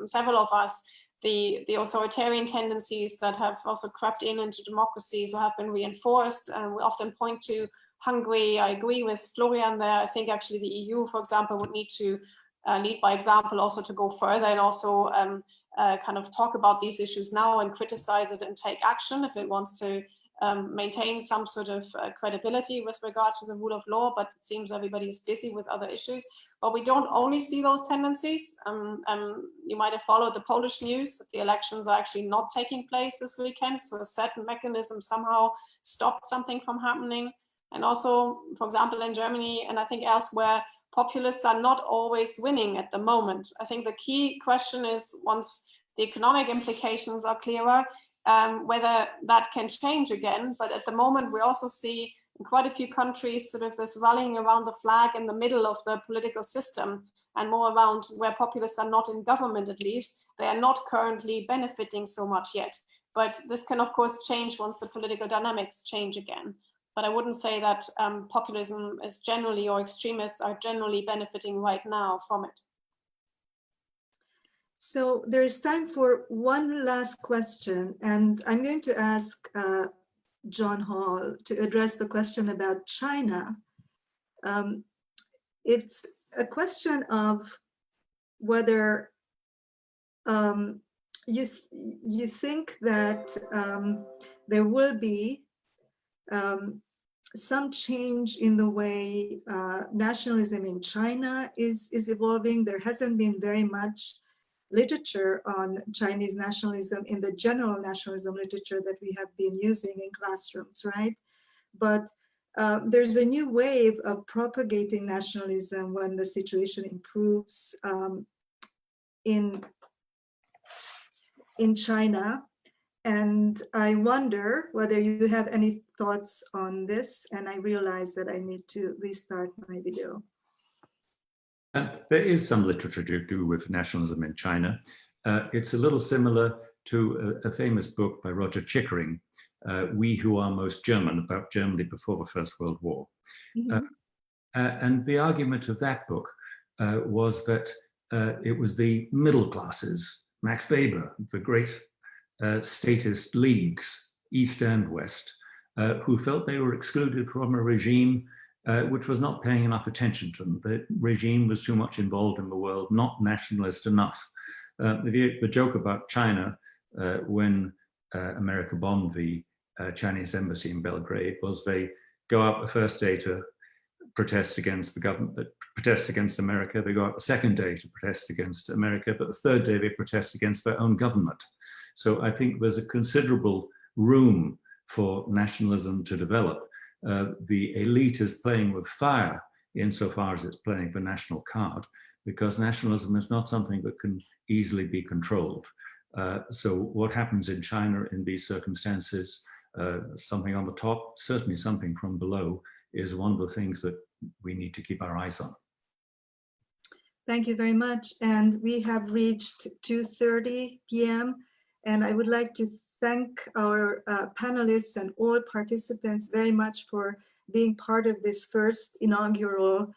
several of us, the authoritarian tendencies that have also crept into democracies or have been reinforced. We often point to Hungary. I agree with Florian there. I think actually the EU, for example, would need to lead by example, also to go further and also kind of talk about these issues now and criticize it and take action if it wants to maintain some sort of credibility with regard to the rule of law, but it seems everybody is busy with other issues. But we don't only see those tendencies. You might have followed the Polish news that the elections are actually not taking place this weekend. So a certain mechanism somehow stopped something from happening. And also, for example, in Germany, and I think elsewhere, populists are not always winning at the moment. I think the key question is, once the economic implications are clearer, whether that can change again. But at the moment, we also see in quite a few countries sort of this rallying around the flag in the middle of the political system, and more around where populists are not in government, at least. They are not currently benefiting so much yet. But this can, of course, change once the political dynamics change again. But I wouldn't say that populism is generally, or extremists are generally benefiting right now from it. So there is time for one last question, and I'm going to ask John Hall to address the question about China. It's a question of whether you think that there will be some change in the way nationalism in China is evolving. There hasn't been very much literature on Chinese nationalism in the general nationalism literature that we have been using in classrooms, right? But there's a new wave of propagating nationalism when the situation improves in China. And I wonder whether you have any thoughts on this, and I realize that I need to restart my video. There is some literature to do with nationalism in China. It's a little similar to a famous book by Roger Chickering, We Who Are Most German, about Germany before the First World War. Mm-hmm. And the argument of that book was that it was the middle classes, Max Weber, the great statist leagues, East and West, who felt they were excluded from a regime which was not paying enough attention to them. The regime was too much involved in the world, not nationalist enough. The joke about China when America bombed the Chinese embassy in Belgrade was they go out the first day to protest against the government, protest against America. They go out the second day to protest against America, but the third day they protest against their own government. So I think there's a considerable room for nationalism to develop. The elite is playing with fire insofar as it's playing the national card, because nationalism is not something that can easily be controlled. So what happens in China in these circumstances, something on the top, certainly something from below, is one of the things that we need to keep our eyes on. Thank you very much. And we have reached 2:30 p.m. And I would like to thank our panelists and all participants very much for being part of this first inaugural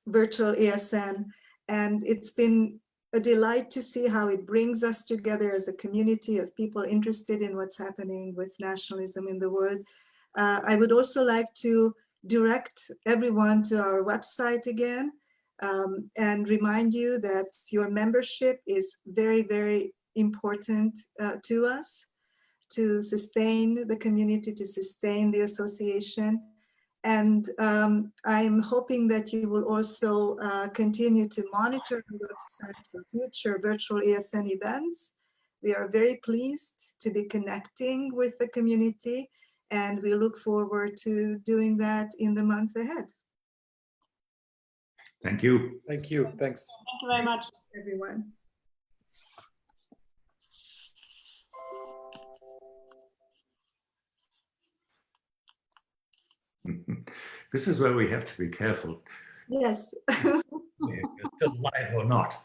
virtual ASN. And it's been a delight to see how it brings us together as a community of people interested in what's happening with nationalism in the world. I would also like to direct everyone to our website again and remind you that your membership is very, very important to us, to sustain the community, to sustain the association. And I'm hoping that you will also continue to monitor the website for future virtual ASN events. We are very pleased to be connecting with the community, and we look forward to doing that in the month ahead. Thank you. Thank you. Thanks. Thank you very much, everyone. This is where we have to be careful. Yes. If you're still alive or not.